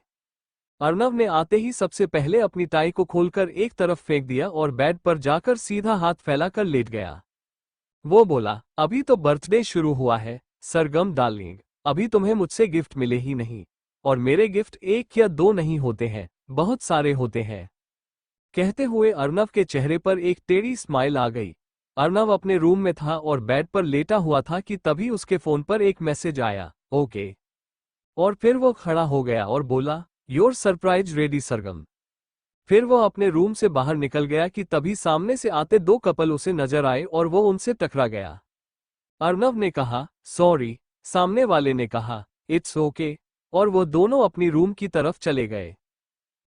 अर्नव ने आते ही सबसे पहले अपनी टाई को खोलकर एक तरफ फेंक दिया और बेड पर जाकर सीधा हाथ फैलाकर लेट गया। वो बोला, अभी तो बर्थडे शुरू हुआ है सरगम डार्लिंग, अभी तुम्हें मुझसे गिफ्ट मिले ही नहीं। और मेरे गिफ्ट 1 या 2 नहीं होते हैं, बहुत सारे होते हैं। कहते हुए अर्नव के चेहरे पर एक टेढ़ी स्माइल आ गई। अर्नव अपने रूम में था और बेड पर लेटा हुआ था कि तभी उसके फोन पर एक मैसेज आया, ओके। और फिर वो खड़ा हो गया और बोला, योर सरप्राइज रेडी सरगम। फिर वो अपने रूम से बाहर निकल गया कि तभी सामने से आते 2 कपल उसे नजर आए और वो उनसे टकरा गया। अर्नव ने कहा, सॉरी। सामने वाले ने कहा, इट्स ओके। और वो दोनों अपनी रूम की तरफ चले गए।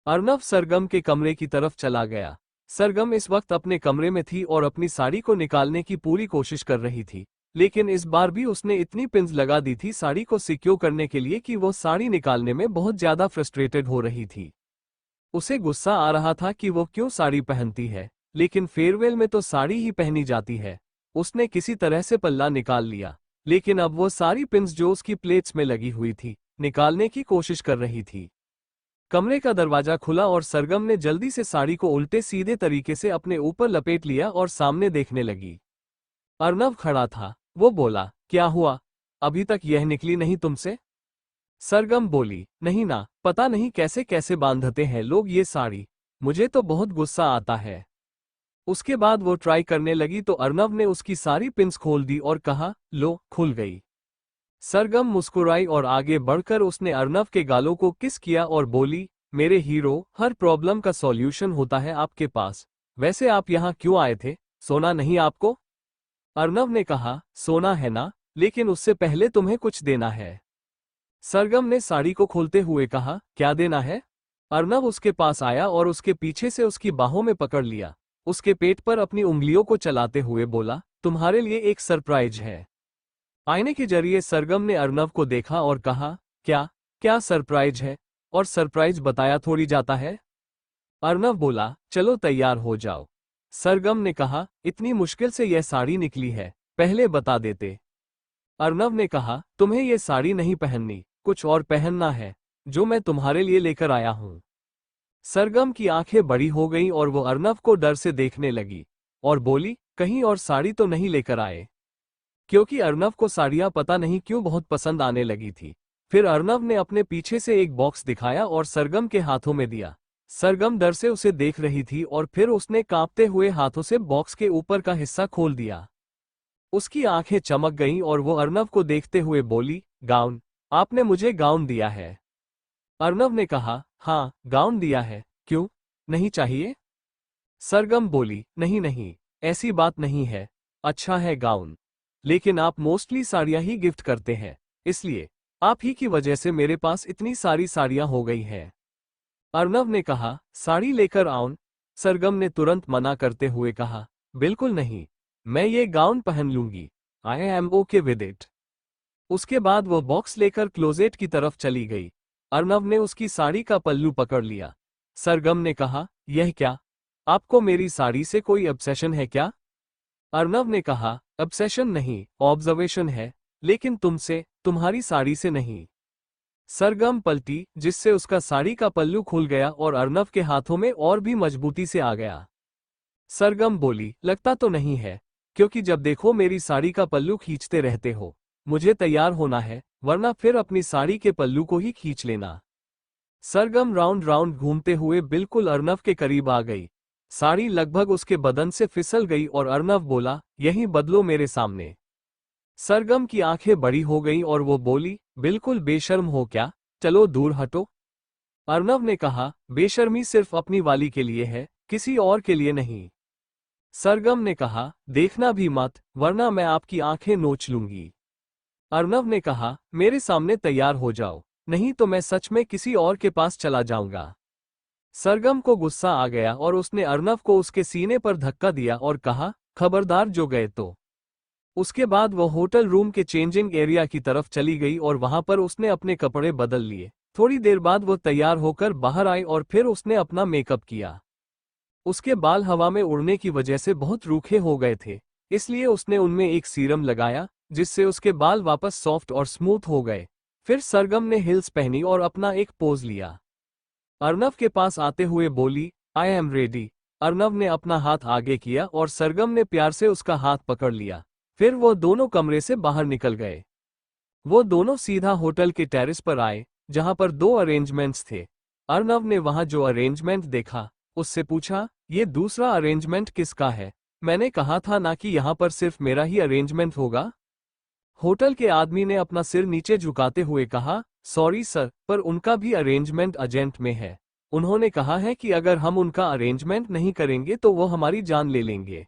अर्नव सरगम के कमरे की तरफ चला गया। सरगम इस वक्त अपने कमरे में थी और अपनी साड़ी को निकालने की पूरी कोशिश कर रही थी, लेकिन इस बार भी उसने इतनी पिन्स लगा दी थी साड़ी को सिक्योर करने के लिए कि वो साड़ी निकालने में बहुत ज्यादा फ्रस्ट्रेटेड हो रही थी। उसे गुस्सा आ रहा था कि वो क्यों साड़ी पहनती है, लेकिन फेयरवेल में तो साड़ी ही पहनी जाती है। उसने किसी तरह से पल्ला निकाल लिया, लेकिन अब वो सारी पिन्स जो उसकी प्लेट्स में लगी हुई थी निकालने की कोशिश कर रही थी। कमरे का दरवाजा खुला और सरगम ने जल्दी से साड़ी को उल्टे सीधे तरीके से अपने ऊपर लपेट लिया और सामने देखने लगी। अर्नव खड़ा था। वो बोला, क्या हुआ, अभी तक यह निकली नहीं तुमसे? सरगम बोली, नहीं ना, पता नहीं कैसे कैसे बांधते हैं लोग ये साड़ी, मुझे तो बहुत गुस्सा आता है। उसके बाद वो ट्राई करने लगी तो अर्नव ने उसकी सारी पिन्स खोल दी और कहा, लो, खुल गई। सरगम मुस्कुराई और आगे बढ़कर उसने अर्नव के गालों को किस किया और बोली, मेरे हीरो, हर प्रॉब्लम का सॉल्यूशन होता है आपके पास। वैसे आप यहाँ क्यों आए थे, सोना नहीं आपको? अर्नव ने कहा, सोना है ना, लेकिन उससे पहले तुम्हें कुछ देना है। सरगम ने साड़ी को खोलते हुए कहा, क्या देना है? अर्नव उसके पास आया और उसके पीछे से उसकी बाहों में पकड़ लिया। उसके पेट पर अपनी उंगलियों को चलाते हुए बोला, तुम्हारे लिए एक सरप्राइज है। आईने के जरिए सरगम ने अर्नव को देखा और कहा, क्या क्या सरप्राइज है, और सरप्राइज बताया थोड़ी जाता है? अर्नव बोला, चलो तैयार हो जाओ। सरगम ने कहा, इतनी मुश्किल से यह साड़ी निकली है, पहले बता देते। अर्नव ने कहा, तुम्हें यह साड़ी नहीं पहननी, कुछ और पहनना है, जो मैं तुम्हारे लिए लेकर आया हूं। सरगम की आंखें बड़ी हो गईं और वो अर्नव को डर से देखने लगी और बोली, कहीं और साड़ी तो नहीं लेकर आए? क्योंकि अर्नव को साड़ियां पता नहीं क्यों बहुत पसंद आने लगी थी। फिर अर्नव ने अपने पीछे से एक बॉक्स दिखाया और सरगम के हाथों में दिया। सरगम डर से उसे देख रही थी और फिर उसने कांपते हुए हाथों से बॉक्स के ऊपर का हिस्सा खोल दिया। उसकी आंखें चमक गईं और वो अर्नव को देखते हुए बोली, गाउन, आपने मुझे गाउन दिया है? अर्नव ने कहा, हाँ, गाउन दिया है, क्यों, नहीं चाहिए? सरगम बोली, नहीं नहीं, ऐसी बात नहीं है, अच्छा है गाउन, लेकिन आप मोस्टली साड़ियां ही गिफ्ट करते हैं, इसलिए आप ही की वजह से मेरे पास इतनी सारी साड़ियां हो गई हैं। अर्नव ने कहा, साड़ी लेकर आऊं? सरगम ने तुरंत मना करते हुए कहा, बिल्कुल नहीं, मैं ये गाउन पहन लूंगी, I am okay with it. उसके बाद वो बॉक्स लेकर क्लोजेट की तरफ चली गई। अर्नव ने उसकी साड़ी का पल्लू पकड़ लिया। सरगम ने कहा, यह क्या, आपको मेरी साड़ी से कोई ऑब्सेशन है क्या? अर्नव ने कहा, ऑब्सेशन नहीं, ऑब्जर्वेशन है, लेकिन तुमसे, तुम्हारी साड़ी से नहीं। सरगम पलटी, जिससे उसका साड़ी का पल्लू खुल गया और अर्नव के हाथों में और भी मजबूती से आ गया। सरगम बोली, लगता तो नहीं है, क्योंकि जब देखो मेरी साड़ी का पल्लू खींचते रहते हो। मुझे तैयार होना है, वरना फिर अपनी साड़ी के पल्लू को ही खींच लेना। सरगम राउंड राउंड घूमते हुए बिल्कुल अर्नव के करीब आ गई। साड़ी लगभग उसके बदन से फिसल गई और अर्नव बोला, यही बदलो मेरे सामने। सरगम की आंखें बड़ी हो गईं और वो बोली, बिल्कुल बेशर्म हो क्या, चलो दूर हटो। अर्नव ने कहा, बेशर्मी सिर्फ अपनी वाली के लिए है, किसी और के लिए नहीं। सरगम ने कहा, देखना भी मत, वरना मैं आपकी आंखें नोच लूंगी। अर्नव ने कहा, मेरे सामने तैयार हो जाओ, नहीं तो मैं सच में किसी और के पास चला जाऊंगा। सरगम को गुस्सा आ गया और उसने अर्नव को उसके सीने पर धक्का दिया और कहा, खबरदार जो गए तो। उसके बाद वह होटल रूम के चेंजिंग एरिया की तरफ चली गई और वहां पर उसने अपने कपड़े बदल लिए। थोड़ी देर बाद वो तैयार होकर बाहर आई और फिर उसने अपना मेकअप किया। उसके बाल हवा में उड़ने की वजह से बहुत रूखे हो गए थे, इसलिए उसने उनमें एक सीरम लगाया, जिससे उसके बाल वापस सॉफ्ट और स्मूथ हो गए। फिर सरगम ने हिल्स पहनी और अपना एक पोज लिया। अर्नव के पास आते हुए बोली, आई एम रेडी। अर्नव ने अपना हाथ आगे किया और सरगम ने प्यार से उसका हाथ पकड़ लिया। फिर वो दोनों कमरे से बाहर निकल गए। वो दोनों सीधा होटल के टेरेस पर आए, जहां पर दो अरेंजमेंट्स थे। अर्नव ने वहां जो अरेंजमेंट देखा, उससे पूछा, ये दूसरा अरेंजमेंट किसका है? मैंने कहा था ना कि यहाँ पर सिर्फ मेरा ही अरेंजमेंट होगा। होटल के आदमी ने अपना सिर नीचे झुकाते हुए कहा, सॉरी सर, पर उनका भी अरेंजमेंट एजेंट में है। उन्होंने कहा है कि अगर हम उनका अरेंजमेंट नहीं करेंगे तो वो हमारी जान ले लेंगे।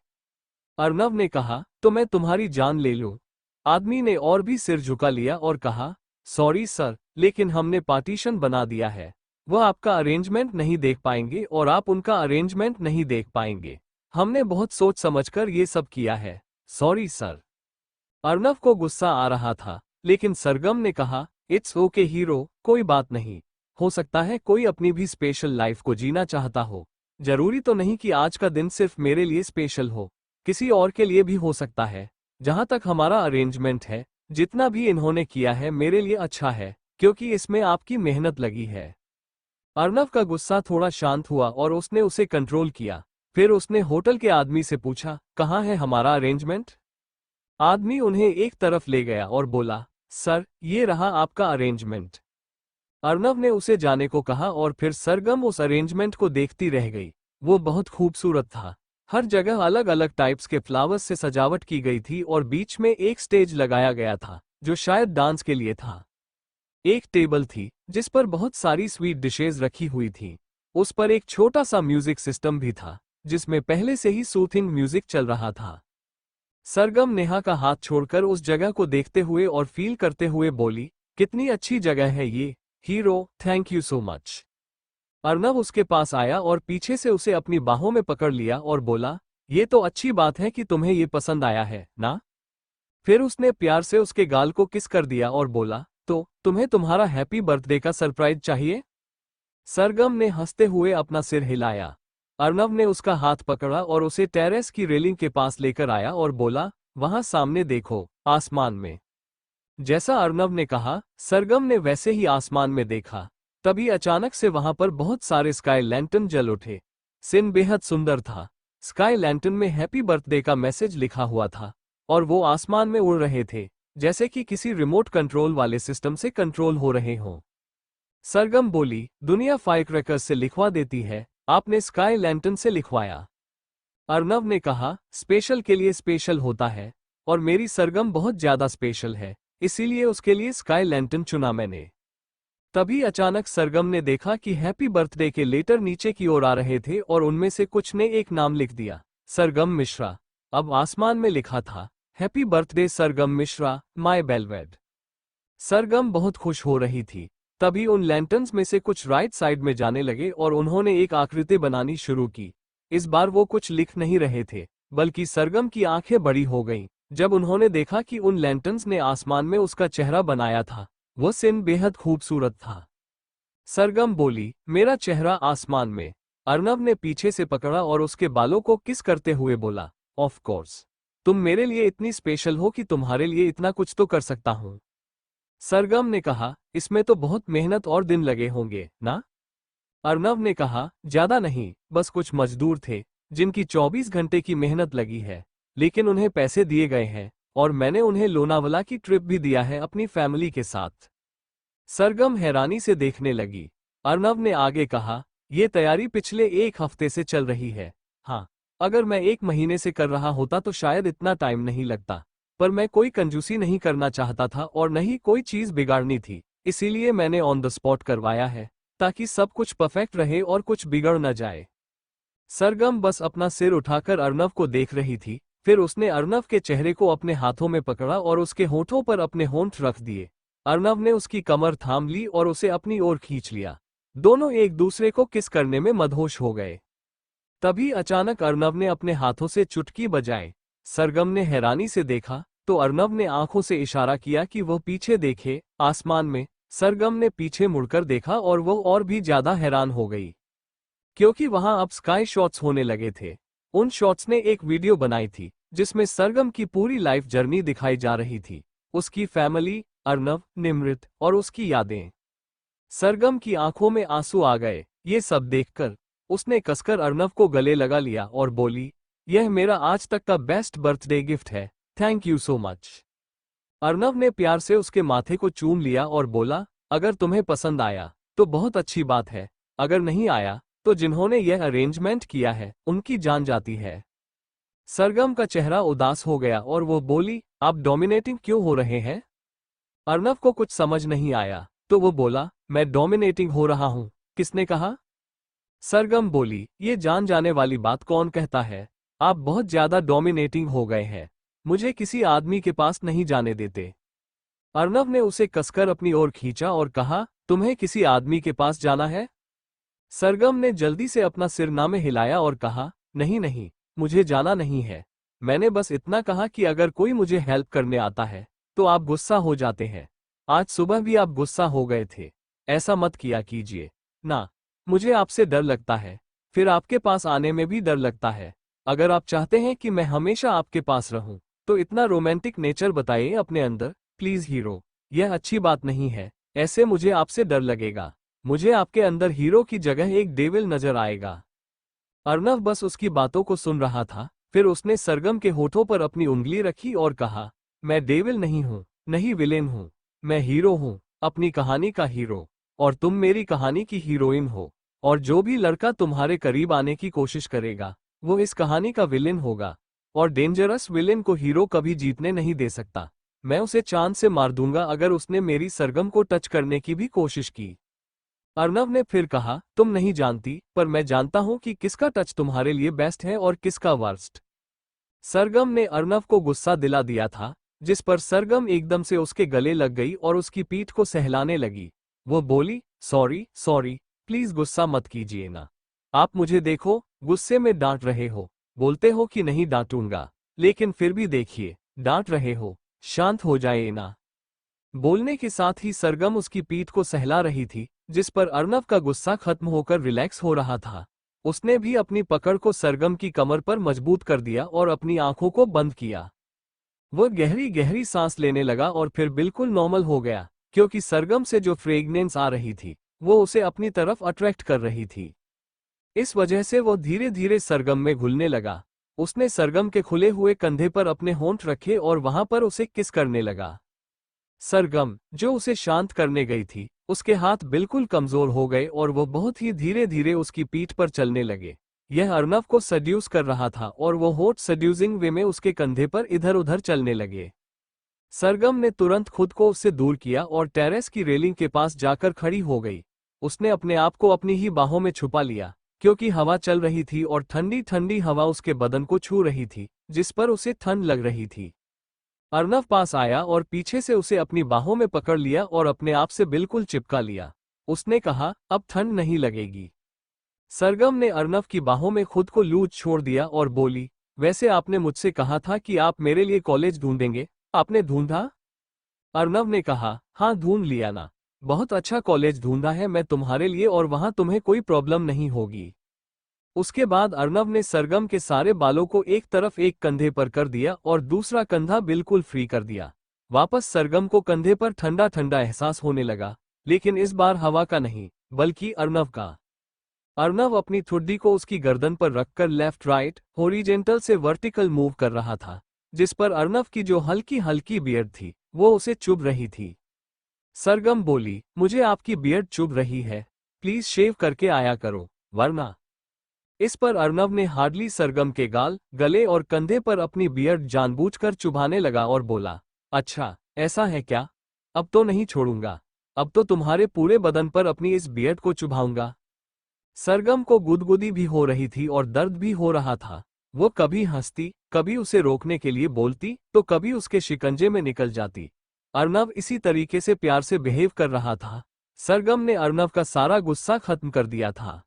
अर्नव ने कहा, तो मैं तुम्हारी जान ले लूं? आदमी ने और भी सिर झुका लिया और कहा, सॉरी सर, लेकिन हमने पार्टीशन बना दिया है। वह आपका अरेंजमेंट नहीं देख पाएंगे और आप उनका अरेंजमेंट नहीं देख पाएंगे। हमने बहुत सोच समझकर ये सब किया है। Sorry sir. अर्नव को गुस्सा आ रहा था, लेकिन सरगम ने कहा, इट्स ओके हीरो, कोई बात नहीं। हो सकता है कोई अपनी भी स्पेशल लाइफ को जीना चाहता हो। जरूरी तो नहीं कि आज का दिन सिर्फ मेरे लिए स्पेशल हो, किसी और के लिए भी हो सकता है। जहां तक हमारा अरेंजमेंट है, जितना भी इन्होंने किया है मेरे लिए अच्छा है, क्योंकि इसमें आपकी मेहनत लगी है। अर्नव का गुस्सा थोड़ा शांत हुआ और उसने उसे कंट्रोल किया। फिर उसने होटल के आदमी से पूछा, कहाँ है हमारा अरेंजमेंट? आदमी उन्हें एक तरफ ले गया और बोला, सर, ये रहा आपका अरेंजमेंट। अर्नव ने उसे जाने को कहा और फिर सरगम उस अरेंजमेंट को देखती रह गई। वो बहुत खूबसूरत था। हर जगह अलग अलग टाइप्स के फ्लावर्स से सजावट की गई थी और बीच में एक स्टेज लगाया गया था, जो शायद डांस के लिए था। एक टेबल थी, जिस पर बहुत सारी स्वीट डिशेज रखी हुई थी। उस पर एक छोटा सा म्यूजिक सिस्टम भी था, जिसमें पहले से ही सूथिंग म्यूजिक चल रहा था। सरगम नेहा का हाथ छोड़कर उस जगह को देखते हुए और फील करते हुए बोली, कितनी अच्छी जगह है ये, hero, thank you so much. Arnav उसके पास आया और पीछे से उसे अपनी बाहों में पकड़ लिया और बोला, ये तो अच्छी बात है कि तुम्हें ये पसंद आया है ना? फिर उसने प्यार से उसके गाल को किस कर दिया और बोला, तो तुम्हें तुम्हारा हैप्पी बर्थडे का सरप्राइज चाहिए? सरगम ने हंसते हुए अपना सिर हिलाया। अर्नव ने उसका हाथ पकड़ा और उसे टेरेस की रेलिंग के पास लेकर आया और बोला, वहां सामने देखो, आसमान में। जैसा अर्नव ने कहा, सरगम ने वैसे ही आसमान में देखा। तभी अचानक से वहां पर बहुत सारे स्काई लैंटर्न जल उठे। सीन बेहद सुंदर था। स्काई लैंटर्न में हैप्पी बर्थडे का मैसेज लिखा हुआ था, और वो आसमान में उड़ रहे थे, जैसे कि किसी रिमोट कंट्रोल वाले सिस्टम से कंट्रोल हो रहे हों। सरगम बोली, दुनिया फायरक्रैकर्स से लिखवा देती है, आपने स्काई लैंटर्न से लिखवाया। अर्नव ने कहा, स्पेशल के लिए स्पेशल होता है, और मेरी सरगम बहुत ज्यादा स्पेशल है, इसीलिए उसके लिए स्काई लैंटर्न चुना मैंने। तभी अचानक सरगम ने देखा कि हैप्पी बर्थडे के लेटर नीचे की ओर आ रहे थे और उनमें से कुछ ने एक नाम लिख दिया, सरगम मिश्रा। अब आसमान में लिखा था, happy birthday Sargam Mishra, my beloved. सरगम बहुत खुश हो रही थी। तभी उन लैंटर्न्स में से कुछ राइट साइड में जाने लगे और उन्होंने एक आकृति बनानी शुरू की। इस बार वो कुछ लिख नहीं रहे थे, बल्कि सरगम की आंखें बड़ी हो गईं जब उन्होंने देखा कि उन लैंटर्न्स ने आसमान में उसका चेहरा बनाया था। वो सीन बेहद खूबसूरत था। सरगम बोली, मेरा चेहरा आसमान में। अर्नव ने पीछे से पकड़ा और उसके बालों को किस करते हुए बोला, ऑफ कोर्स, तुम मेरे लिए इतनी स्पेशल हो कि तुम्हारे लिए इतना कुछ तो कर सकता हूं। सरगम ने कहा, इसमें तो बहुत मेहनत और दिन लगे होंगे ना? अर्नव ने कहा, ज्यादा नहीं, बस कुछ मजदूर थे जिनकी 24 घंटे की मेहनत लगी है, लेकिन उन्हें पैसे दिए गए हैं और मैंने उन्हें लोनावला की ट्रिप भी दिया है अपनी फैमिली के साथ। सरगम हैरानी से देखने लगी। अर्नव ने आगे कहा, यह तैयारी पिछले एक हफ्ते से चल रही है। हाँ, अगर मैं एक महीने से कर रहा होता तो शायद इतना टाइम नहीं लगता, पर मैं कोई कंजूसी नहीं करना चाहता था और न ही कोई चीज बिगाड़नी थी, इसीलिए मैंने ऑन द स्पॉट करवाया है, ताकि सब कुछ परफेक्ट रहे और कुछ बिगड़ न जाए। सरगम बस अपना सिर उठाकर अर्नव को देख रही थी, फिर उसने अर्नव के चेहरे को अपने हाथों में पकड़ा और उसके होठों पर अपने होंठ रख दिए। अर्नव ने उसकी कमर थाम ली और उसे अपनी ओर खींच लिया। दोनों एक दूसरे को किस करने में मदहोश हो गए। तभी अचानक अर्नव ने अपने हाथों से चुटकी बजाए। सरगम ने हैरानी से देखा तो अर्नव ने आंखों से इशारा किया कि वह पीछे देखे। आसमान में सरगम ने पीछे मुड़कर देखा और वह और भी ज्यादा हैरान हो गई, क्योंकि वहां अब स्काई शॉट्स होने लगे थे। उन शॉट्स ने एक वीडियो बनाई थी जिसमें सरगम की पूरी लाइफ जर्नी दिखाई जा रही थी, उसकी फैमिली, अर्नव, निमृत और उसकी यादें। सरगम की आंखों में आंसू आ गए। ये सब देखकर उसने कसकर अर्नव को गले लगा लिया और बोली, यह मेरा आज तक का बेस्ट बर्थडे गिफ्ट है, thank you so much. Arnav ने प्यार से उसके माथे को चूम लिया और बोला, अगर तुम्हें पसंद आया तो बहुत अच्छी बात है, अगर नहीं आया तो जिन्होंने यह अरेंजमेंट किया है उनकी जान जाती है। सरगम का चेहरा उदास हो गया और वो बोली, आप डोमिनेटिंग क्यों हो रहे हैं? अर्नव को कुछ समझ नहीं आया तो वो बोला, मैं डोमिनेटिंग हो रहा हूं, किसने कहा? सरगम बोली, ये जान जाने वाली बात कौन कहता है? आप बहुत ज्यादा डोमिनेटिंग हो गए हैं, मुझे किसी आदमी के पास नहीं जाने देते। अर्नव ने उसे कसकर अपनी ओर खींचा और कहा, तुम्हें किसी आदमी के पास जाना है? सरगम ने जल्दी से अपना सिर ना में हिलाया और कहा, नहीं नहीं, मुझे जाना नहीं है। मैंने बस इतना कहा कि अगर कोई मुझे हेल्प करने आता है तो आप गुस्सा हो जाते हैं। आज सुबह भी आप गुस्सा हो गए थे, ऐसा मत किया कीजिए ना। मुझे आपसे डर लगता है, फिर आपके पास आने में भी डर लगता है। अगर आप चाहते हैं कि मैं हमेशा आपके पास रहूं तो इतना रोमांटिक नेचर बताइए अपने अंदर, प्लीज हीरो। यह अच्छी बात नहीं है, ऐसे मुझे आपसे डर लगेगा। मुझे आपके अंदर हीरो की जगह एक डेविल नजर आएगा। अर्नव बस उसकी बातों को सुन रहा था, फिर उसने सरगम के होठों पर अपनी उंगली रखी और कहा, मैं डेविल नहीं हूं, नहीं विलेन हूं, मैं हीरो हूं, अपनी कहानी का हीरो। और तुम मेरी कहानी की हीरोइन हो। और जो भी लड़का तुम्हारे करीब आने की कोशिश करेगा वो इस कहानी का विलेन होगा। और डेंजरस विलेन को हीरो कभी जीतने नहीं दे सकता। मैं उसे चांद से मार दूंगा अगर उसने मेरी सरगम को टच करने की भी कोशिश की। अर्नव ने फिर कहा, तुम नहीं जानती, पर मैं जानता हूं कि किसका टच तुम्हारे लिए बेस्ट है और किसका वर्स्ट। सरगम ने अर्नव को गुस्सा दिला दिया था, जिस पर सरगम एकदम से उसके गले लग गई और उसकी पीठ को सहलाने लगी। वो बोली, सॉरी सॉरी, प्लीज गुस्सा मत कीजिए ना। आप मुझे देखो, गुस्से में डांट रहे हो, बोलते हो कि नहीं डांटूंगा, लेकिन फिर भी देखिए, डांट रहे हो, शांत हो जाए ना। बोलने के साथ ही सरगम उसकी पीठ को सहला रही थी, जिस पर अर्नव का गुस्सा खत्म होकर रिलैक्स हो रहा था। उसने भी अपनी पकड़ को सरगम की कमर पर मजबूत कर दिया और अपनी आंखों को बंद किया। वह गहरी गहरी सांस लेने लगा और फिर बिल्कुल नॉर्मल हो गया, क्योंकि सरगम से जो फ्रेगनेंस आ रही थी वो उसे अपनी तरफ अट्रैक्ट कर रही थी। इस वजह से वो धीरे धीरे सरगम में घुलने लगा। उसने सरगम के खुले हुए कंधे पर अपने होंठ रखे और वहां पर उसे किस करने लगा। सरगम, जो उसे शांत करने गई थी, उसके हाथ बिल्कुल कमजोर हो गए और वो बहुत ही धीरे धीरे उसकी पीठ पर चलने लगे। यह अर्नव को सड्यूस कर रहा था और वो होठ सड्यूसिंग वे में उसके कंधे पर इधर उधर चलने लगे। सरगम ने तुरंत खुद को उससे दूर किया और टेरेस की रेलिंग के पास जाकर खड़ी हो गई। उसने अपने आप को अपनी ही बाहों में छुपा लिया, क्योंकि हवा चल रही थी और ठंडी ठंडी हवा उसके बदन को छू रही थी, जिस पर उसे ठंड लग रही थी। अर्नव पास आया और पीछे से उसे अपनी बाहों में पकड़ लिया और अपने आप से बिल्कुल चिपका लिया। उसने कहा, अब ठंड नहीं लगेगी। सरगम ने अर्नव की बाहों में खुद को लूज छोड़ दिया और बोली, वैसे आपने मुझसे कहा था कि आप मेरे लिए कॉलेज ढूंढेंगे, आपने ढूंढा? अर्नव ने कहा, हाँ ढूंढ लिया ना। बहुत अच्छा कॉलेज ढूंढा है मैं तुम्हारे लिए और वहां तुम्हें कोई प्रॉब्लम नहीं होगी। उसके बाद अर्नव ने सरगम के सारे बालों को एक तरफ एक कंधे पर कर दिया और दूसरा कंधा बिल्कुल फ्री कर दिया। वापस सरगम को कंधे पर ठंडा ठंडा एहसास होने लगा, लेकिन इस बार हवा का नहीं, बल्कि अर्नव का। अर्नव अपनी ठुड्डी को उसकी गर्दन पर रखकर लेफ्ट राइट हॉरिजेंटल से वर्टिकल मूव कर रहा था, जिस पर अर्नव की जो हल्की हल्की बियर्ड थी वो उसे चुभ रही थी। सरगम बोली, मुझे आपकी बियर्ड चुभ रही है, प्लीज शेव करके आया करो, वरना। इस पर अर्नव ने हार्डली सरगम के गाल, गले और कंधे पर अपनी बियर्ड जानबूझकर चुभाने लगा और बोला, अच्छा, ऐसा है क्या? अब तो नहीं छोड़ूंगा। अब तो तुम्हारे पूरे बदन पर अपनी इस बियर्ड को चुभाऊंगा। सरगम को गुदगुदी भी हो रही थी और दर्द भी हो रहा था। वो कभी हंसती, कभी उसे रोकने के लिए बोलती, तो कभी उसके शिकंजे में निकल जाती। अर्नव इसी तरीके से प्यार से बिहेव कर रहा था। सरगम ने अर्नव का सारा गुस्सा खत्म कर दिया था।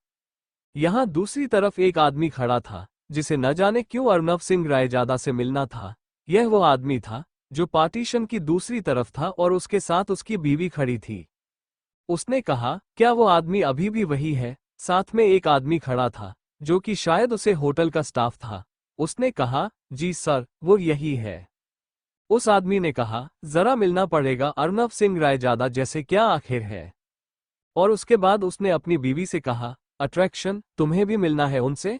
यहाँ दूसरी तरफ एक आदमी खड़ा था, जिसे न जाने क्यों अर्नव सिंह रायजादा से मिलना था। यह वो आदमी था जो पार्टीशन की दूसरी तरफ था और उसके साथ उसकी बीवी खड़ी थी। उसने कहा, क्या वो आदमी अभी भी वही है? साथ में एक आदमी खड़ा था, जो कि शायद उसे होटल का स्टाफ था। उसने कहा, जी सर, वो यही है। उस आदमी ने कहा, जरा मिलना पड़ेगा अर्नव सिंह रायजादा जैसे, क्या आखिर है? और उसके बाद उसने अपनी बीवी से कहा, अट्रैक्शन, तुम्हें भी मिलना है उनसे?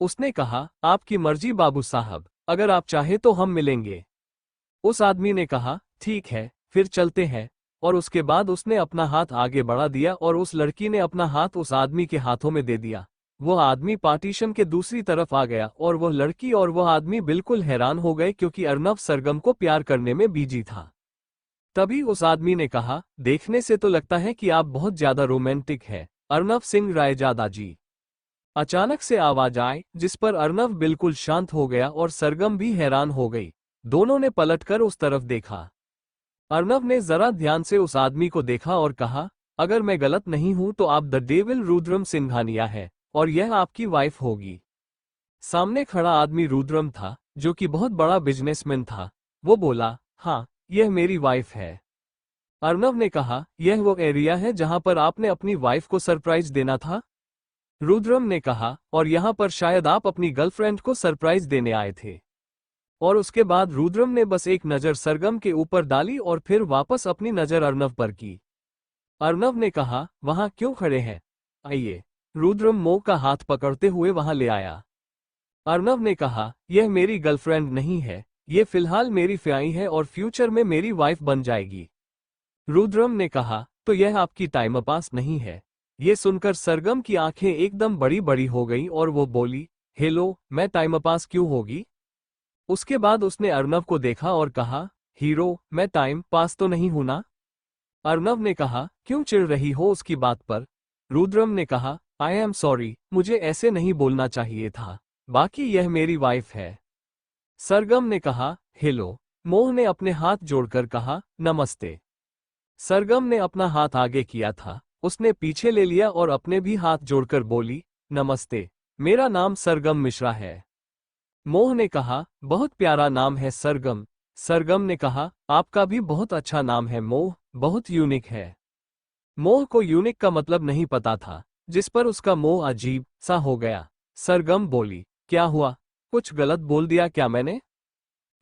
उसने कहा, आपकी मर्जी बाबू साहब, अगर आप चाहे तो हम मिलेंगे। उस आदमी ने कहा, ठीक है, फिर चलते हैं। और उसके बाद उसने अपना हाथ आगे बढ़ा दिया और उस लड़की ने अपना हाथ उस आदमी के हाथों में दे दिया। वो आदमी पार्टीशन के दूसरी तरफ आ गया और वह लड़की और वह आदमी बिल्कुल हैरान हो गए, क्योंकि अर्नव सरगम को प्यार करने में बिजी था। तभी उस आदमी ने कहा, देखने से तो लगता है कि आप बहुत ज्यादा रोमांटिक हैं, अर्नव सिंह रायजादा जी। अचानक से आवाज आई, जिस पर अर्नव बिल्कुल शांत हो गया और सरगम भी हैरान हो गई। दोनों ने पलटकर उस तरफ देखा। अर्नव ने जरा ध्यान से उस आदमी को देखा और कहा, अगर मैं गलत नहीं हूं तो आप द डेविल रुद्रम सिंघानिया है, और यह आपकी वाइफ होगी। सामने खड़ा आदमी रुद्रम था, जो कि बहुत बड़ा बिजनेसमैन था। वो बोला, हाँ, यह मेरी वाइफ है। अर्नव ने कहा, यह वो एरिया है जहां पर आपने अपनी वाइफ को सरप्राइज देना था? रुद्रम ने कहा, और यहां पर शायद आप अपनी गर्लफ्रेंड को सरप्राइज देने आए थे। और उसके बाद रुद्रम ने बस एक नज़र सरगम के ऊपर डाली और फिर वापस अपनी नज़र अर्नव पर की। अर्नव ने कहा, वहां क्यों खड़े हैं? आइए। रुद्रम मोह का हाथ पकड़ते हुए वहां ले आया। अर्नव ने कहा, यह मेरी गर्लफ्रेंड नहीं है, ये फिलहाल मेरी फ्याई है और फ्यूचर में मेरी वाइफ बन जाएगी। रुद्रम ने कहा, तो यह आपकी टाइम पास नहीं है? ये सुनकर सरगम की आंखें एकदम बड़ी बड़ी हो गईं और वो बोली, हेलो, मैं टाइम पास क्यों होगी? उसके बाद उसने अर्नव को देखा और कहा, हीरो, मैं टाइम पास तो नहीं हूं ना? अर्नव ने कहा, क्यों चिढ़ रही हो उसकी बात पर? रुद्रम ने कहा, आई एम सॉरी, मुझे ऐसे नहीं बोलना चाहिए था। बाकी यह मेरी वाइफ है। सरगम ने कहा, हेलो। मोह ने अपने हाथ जोड़कर कहा, नमस्ते। सरगम ने अपना हाथ आगे किया था, उसने पीछे ले लिया और अपने भी हाथ जोड़कर बोली, नमस्ते, मेरा नाम सरगम मिश्रा है। मोह ने कहा, बहुत प्यारा नाम है सरगम। सरगम ने कहा, आपका भी बहुत अच्छा नाम है मोह, बहुत यूनिक है। मोह को यूनिक का मतलब नहीं पता था, जिस पर उसका मोह अजीब सा हो गया। सरगम बोली, क्या हुआ? कुछ गलत बोल दिया क्या मैंने?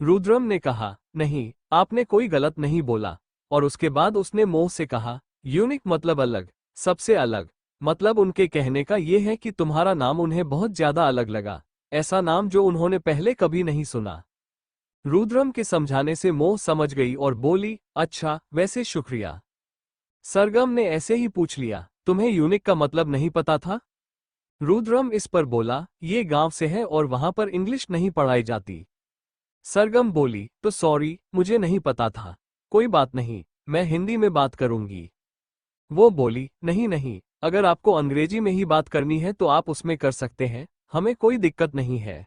रुद्रम ने कहा, नहीं, आपने कोई गलत नहीं बोला। और उसके बाद उसने मोह से कहा, यूनिक मतलब अलग, सबसे अलग। मतलब उनके कहने का यह है कि तुम्हारा नाम उन्हें बहुत ज्यादा अलग लगा, ऐसा नाम जो उन्होंने पहले कभी नहीं सुना। रुद्रम के समझाने से मोह समझ गई और बोली, अच्छा, वैसे शुक्रिया। सरगम ने ऐसे ही पूछ लिया, तुम्हें यूनिक का मतलब नहीं पता था? रुद्रम इस पर बोला, ये गांव से है और वहां पर इंग्लिश नहीं पढ़ाई जाती। सरगम बोली, तो सॉरी, मुझे नहीं पता था। कोई बात नहीं, मैं हिंदी में बात करूंगी। वो बोली, नहीं नहीं, अगर आपको अंग्रेजी में ही बात करनी है तो आप उसमें कर सकते हैं, हमें कोई दिक्कत नहीं है।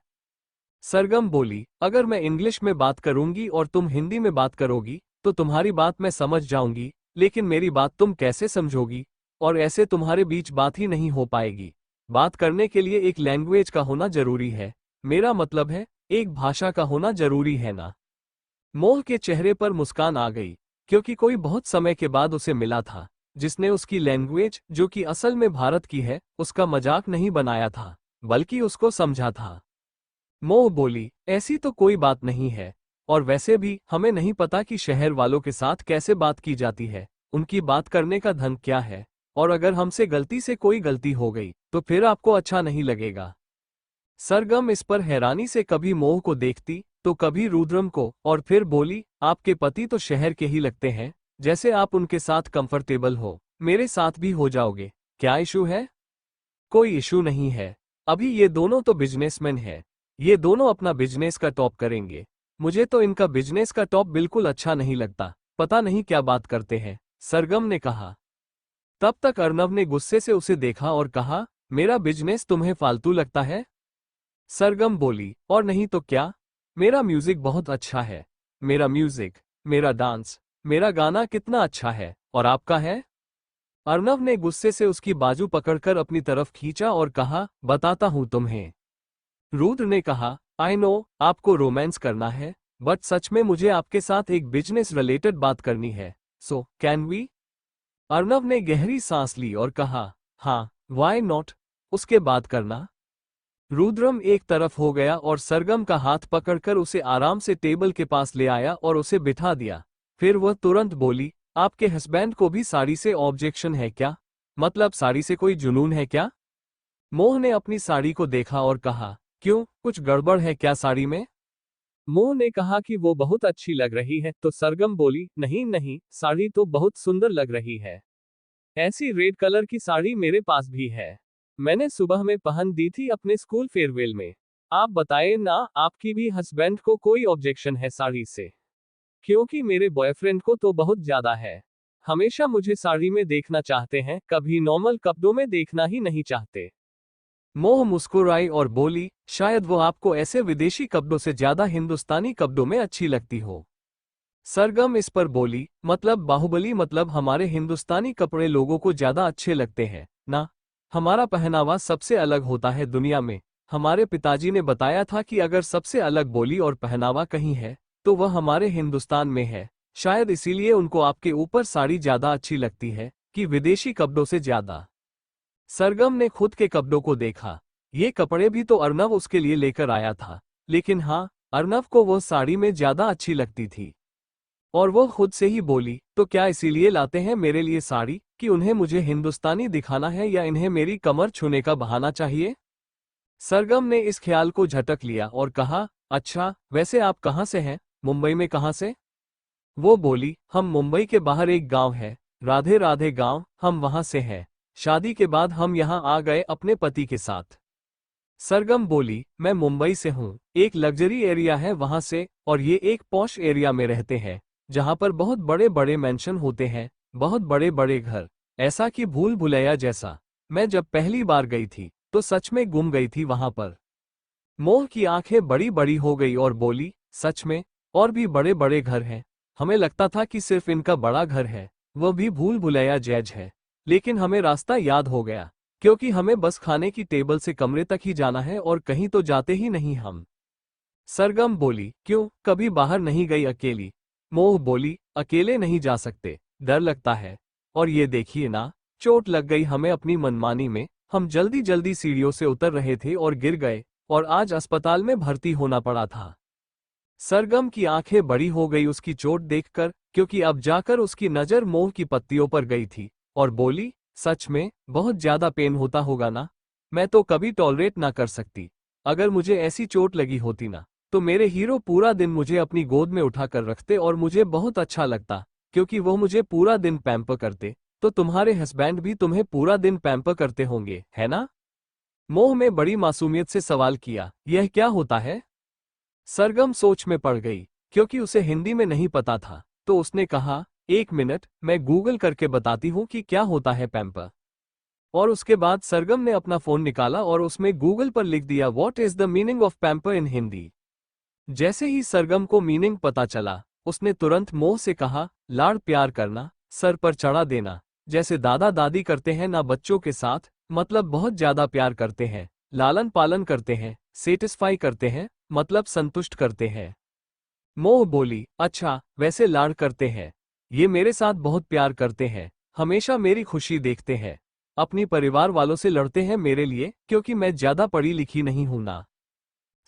सरगम बोली, अगर मैं इंग्लिश में बात करूंगी और तुम हिंदी में बात करोगी, तो तुम्हारी बात मैं समझ जाऊंगी, लेकिन मेरी बात तुम कैसे समझोगी? और ऐसे तुम्हारे बीच बात ही नहीं हो पाएगी। बात करने के लिए एक लैंग्वेज का होना जरूरी है, मेरा मतलब है, एक भाषा का होना जरूरी है ना। मोह के चेहरे पर मुस्कान आ गई, क्योंकि कोई बहुत समय के बाद उसे मिला था, जिसने उसकी लैंग्वेज, जो कि असल में भारत की है, उसका मजाक नहीं बनाया था, बल्कि उसको समझा था। मोह बोली, ऐसी तो कोई बात नहीं है, और वैसे भी हमें नहीं पता कि शहर वालों के साथ कैसे बात की जाती है, उनकी बात करने का ढंग क्या है, और अगर हमसे गलती से कोई गलती हो गई तो फिर आपको अच्छा नहीं लगेगा। सरगम इस पर हैरानी से कभी मोह को देखती तो कभी रुद्रम को, और फिर बोली, आपके पति तो शहर के ही लगते हैं, जैसे आप उनके साथ कंफर्टेबल हो, मेरे साथ भी हो जाओगे, क्या इशू है? कोई इशू नहीं है। अभी ये दोनों तो बिजनेसमैन हैं, ये दोनों अपना बिजनेस का टॉप करेंगे। मुझे तो इनका बिजनेस का टॉप बिल्कुल अच्छा नहीं लगता, पता नहीं क्या बात करते हैं, सरगम ने कहा। तब तक अर्नव ने गुस्से से उसे देखा और कहा, मेरा बिजनेस तुम्हें फालतू लगता है? सरगम बोली, और नहीं तो क्या, मेरा म्यूजिक बहुत अच्छा है। मेरा म्यूजिक, मेरा डांस, मेरा गाना कितना अच्छा है, और आपका है? अर्नव ने गुस्से से उसकी बाजू पकड़कर अपनी तरफ खींचा और कहा, बताता हूं तुम्हें। रुद्र ने कहा, आई नो आपको रोमांस करना है, बट सच में मुझे आपके साथ एक बिजनेस रिलेटेड बात करनी है, सो कैन वी? अर्नव ने गहरी सांस ली और कहा, हाँ, वाई नॉट, उसके बाद करना। रुद्रम एक तरफ हो गया और सरगम का हाथ पकड़कर उसे आराम से टेबल के पास ले आया और उसे बिठा दिया। फिर वह तुरंत बोली, आपके हस्बैंड को भी साड़ी से ऑब्जेक्शन है क्या? मतलब साड़ी से कोई जुनून है क्या? मोह ने अपनी साड़ी को देखा और कहा, क्यों, कुछ गड़बड़ है क्या साड़ी में? मोह ने कहा कि वो बहुत अच्छी लग रही है, तो सरगम बोली, नहीं नहीं, साड़ी तो बहुत सुंदर लग रही है। ऐसी रेड कलर की साड़ी मेरे पास भी है, मैंने सुबह में पहन दी थी अपने स्कूल फेयरवेल में। आप बताएं ना, आपकी भी हस्बैंड को कोई ऑब्जेक्शन है साड़ी से? क्योंकि मेरे बॉयफ्रेंड को तो बहुत ज्यादा है, हमेशा मुझे साड़ी में देखना चाहते हैं, कभी नॉर्मल कपड़ों में देखना ही नहीं चाहते। मोह मुस्कुराई और बोली, शायद वो आपको ऐसे विदेशी कपड़ों से ज्यादा हिंदुस्तानी कपड़ों में अच्छी लगती हो। सरगम इस पर बोली, मतलब बाहुबली, मतलब हमारे हिंदुस्तानी कपड़े लोगों को ज्यादा अच्छे लगते हैं ना? हमारा पहनावा सबसे अलग होता है दुनिया में। हमारे पिताजी ने बताया था कि अगर सबसे अलग बोली और पहनावा कहीं है, तो वह हमारे हिंदुस्तान में है। शायद इसीलिए उनको आपके ऊपर साड़ी ज्यादा अच्छी लगती है कि विदेशी कपड़ों से ज्यादा। सरगम ने खुद के कपड़ों को देखा। ये कपड़े भी तो अर्नव उसके लिए लेकर आया था, लेकिन हाँ, अर्नव को वह साड़ी में ज्यादा अच्छी लगती थी। और वो खुद से ही बोली, तो क्या इसीलिए लाते हैं मेरे लिए साड़ी कि उन्हें मुझे हिंदुस्तानी दिखाना है, या इन्हें मेरी कमर छूने का बहाना चाहिए? सरगम ने इस ख्याल को झटक लिया और कहा, अच्छा, वैसे आप कहाँ से हैं? मुंबई में कहाँ से? वो बोली, हम मुंबई के बाहर एक गांव है, राधे राधे गांव, हम वहां से हैं। शादी के बाद हम यहाँ आ गए अपने पति के साथ। सरगम बोली, मैं मुंबई से हूँ, एक लग्जरी एरिया है वहां से, और ये एक पॉश एरिया में रहते हैं, जहां पर बहुत बड़े बड़े मेंशन होते हैं, बहुत बड़े बड़े घर, ऐसा कि भूल भुलैया जैसा। मैं जब पहली बार गई थी तो सच में गुम गई थी वहां पर। मोह की आंखें बड़ी बड़ी हो गई और बोली, सच में? और भी बड़े बड़े घर हैं? हमें लगता था कि सिर्फ इनका बड़ा घर है, वह भी भूल भुलैया जैज है। लेकिन हमें रास्ता याद हो गया, क्योंकि हमें बस खाने की टेबल से कमरे तक ही जाना है और कहीं तो जाते ही नहीं हम। सरगम बोली, क्यों, कभी बाहर नहीं गई अकेली? मोह बोली, अकेले नहीं जा सकते, डर लगता है। और ये देखिए ना, चोट लग गई हमें अपनी मनमानी में। हम जल्दी जल्दी सीढ़ियों से उतर रहे थे और गिर गए, और आज अस्पताल में भर्ती होना पड़ा था। सरगम की आंखें बड़ी हो गई उसकी चोट देखकर, क्योंकि अब जाकर उसकी नजर मोह की पत्तियों पर गई थी, और बोली, सच में बहुत ज्यादा पेन होता होगा ना? मैं तो कभी टॉलरेट ना कर सकती। अगर मुझे ऐसी चोट लगी होती ना, तो मेरे हीरो पूरा दिन मुझे अपनी गोद में उठाकर रखते और मुझे बहुत अच्छा लगता, क्योंकि वो मुझे पूरा दिन पैम्पर करते। तो तुम्हारे हस्बैंड भी तुम्हें पूरा दिन पैम्पर करते होंगे, है ना? मोह में बड़ी मासूमियत से सवाल किया, यह क्या होता है? सरगम सोच में पड़ गई, क्योंकि उसे हिंदी में नहीं पता था, तो उसने कहा, एक मिनट, मैं गूगल करके बताती हूँ कि क्या होता है पैम्पर। और उसके बाद सरगम ने अपना फोन निकाला और उसमें गूगल पर लिख दिया, what is the meaning of pamper in Hindi. जैसे ही सरगम को मीनिंग पता चला, उसने तुरंत मोह से कहा, लाड़ प्यार करना, सर पर चढ़ा देना, जैसे दादा दादी करते हैं ना बच्चों के साथ, मतलब बहुत ज्यादा प्यार करते हैं, लालन पालन करते हैं, सेटिस्फाई करते हैं, मतलब संतुष्ट करते हैं। मोह बोली, अच्छा, वैसे लाड़ करते हैं? ये मेरे साथ बहुत प्यार करते हैं, हमेशा मेरी खुशी देखते हैं, अपनी परिवार वालों से लड़ते हैं मेरे लिए, क्योंकि मैं ज्यादा पढ़ी लिखी नहीं हूं ना।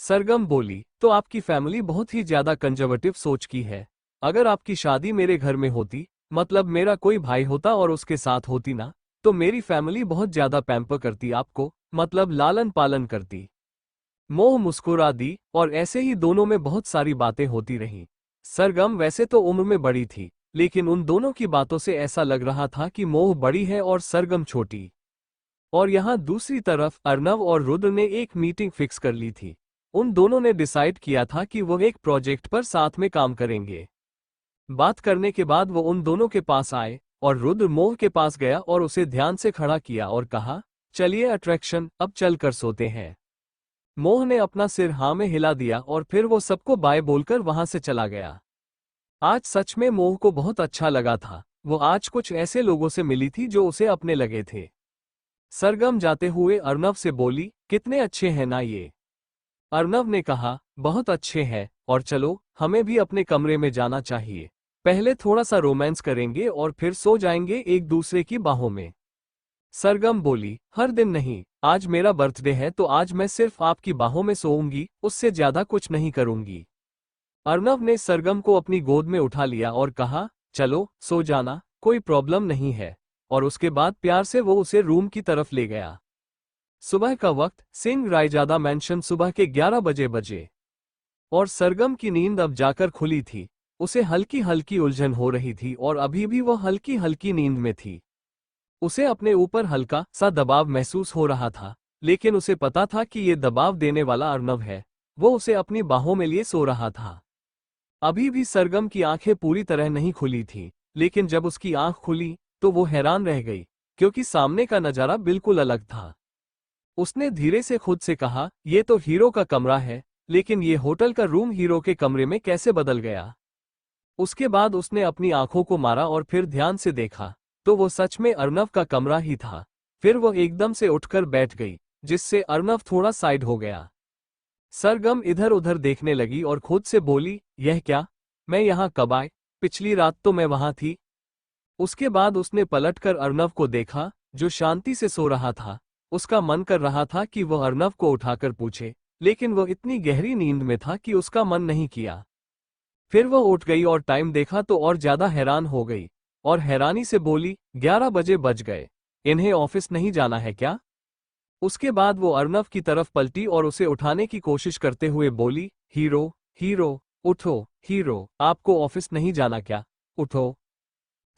सरगम बोली, तो आपकी फैमिली बहुत ही ज्यादा कंजर्वेटिव सोच की है। अगर आपकी शादी मेरे घर में होती, मतलब मेरा कोई भाई होता और उसके साथ होती ना, तो मेरी फैमिली बहुत ज्यादा पैम्पर करती आपको, मतलब लालन पालन करती। मोह मुस्कुरा दी, और ऐसे ही दोनों में बहुत सारी बातें होती रहीं। सरगम वैसे तो उम्र में बड़ी थी, लेकिन उन दोनों की बातों से ऐसा लग रहा था कि मोह बड़ी है और सरगम छोटी। और यहाँ दूसरी तरफ अर्नव और रुद्र ने एक मीटिंग फिक्स कर ली थी। उन दोनों ने डिसाइड किया था कि वो एक प्रोजेक्ट पर साथ में काम करेंगे। बात करने के बाद वो उन दोनों के पास आए और रुद्र मोह के पास गया और उसे ध्यान से खड़ा किया और कहा, चलिए अट्रैक्शन, अब चल कर सोते हैं। मोह ने अपना सिर हाँ में हिला दिया और फिर वो सबको बाय बोलकर वहां से चला गया। आज सच में मोह को बहुत अच्छा लगा था। वो आज कुछ ऐसे लोगों से मिली थी जो उसे अपने लगे थे। सरगम जाते हुए अर्नव से बोली, कितने अच्छे हैं ना ये। अर्नव ने कहा, बहुत अच्छे हैं, और चलो हमें भी अपने कमरे में जाना चाहिए। पहले थोड़ा सा रोमांस करेंगे और फिर सो जाएंगे एक दूसरे की बाहों में। सरगम बोली, हर दिन नहीं, आज मेरा बर्थडे है तो आज मैं सिर्फ आपकी बाहों में सोऊंगी, उससे ज्यादा कुछ नहीं करूंगी। अर्नव ने सरगम को अपनी गोद में उठा लिया और कहा, चलो सो जाना, कोई प्रॉब्लम नहीं है। और उसके बाद प्यार से वो उसे रूम की तरफ ले गया। सुबह का वक्त, सिंह रायजादा मैंशन सुबह के 11 बजे और सरगम की नींद अब जाकर खुली थी। उसे हल्की हल्की उलझन हो रही थी और अभी भी वह हल्की हल्की नींद में थी। उसे अपने ऊपर हल्का सा दबाव महसूस हो रहा था, लेकिन उसे पता था कि ये दबाव देने वाला अर्नव है। वो उसे अपनी बाहों में लिए सो रहा था। अभी भी सरगम की आंखें पूरी तरह नहीं खुली थीं, लेकिन जब उसकी आंख खुली तो वो हैरान रह गई, क्योंकि सामने का नजारा बिल्कुल अलग था। उसने धीरे से खुद से कहा, ये तो हीरो का कमरा है, लेकिन ये होटल का रूम हीरो के कमरे में कैसे बदल गया। उसके बाद उसने अपनी आंखों को मारा और फिर ध्यान से देखा, तो वो सच में अर्नव का कमरा ही था। फिर वो एकदम से उठकर बैठ गई, जिससे अर्नव थोड़ा साइड हो गया। सरगम इधर उधर देखने लगी और खुद से बोली, यह क्या, मैं यहाँ कब आई, पिछली रात तो मैं वहां थी। उसके बाद उसने पलटकर अर्नव को देखा, जो शांति से सो रहा था। उसका मन कर रहा था कि वह अर्नव को उठाकर पूछे, लेकिन वह इतनी गहरी नींद में था कि उसका मन नहीं किया। फिर वह उठ गई और टाइम देखा तो और ज्यादा हैरान हो गई, और हैरानी से बोली, 11 बजे बज गए, इन्हें ऑफिस नहीं जाना है क्या। उसके बाद वो अर्नव की तरफ पलटी और उसे उठाने की कोशिश करते हुए बोली, हीरो, हीरो, उठो, हीरो, आपको ऑफिस नहीं जाना क्या, उठो।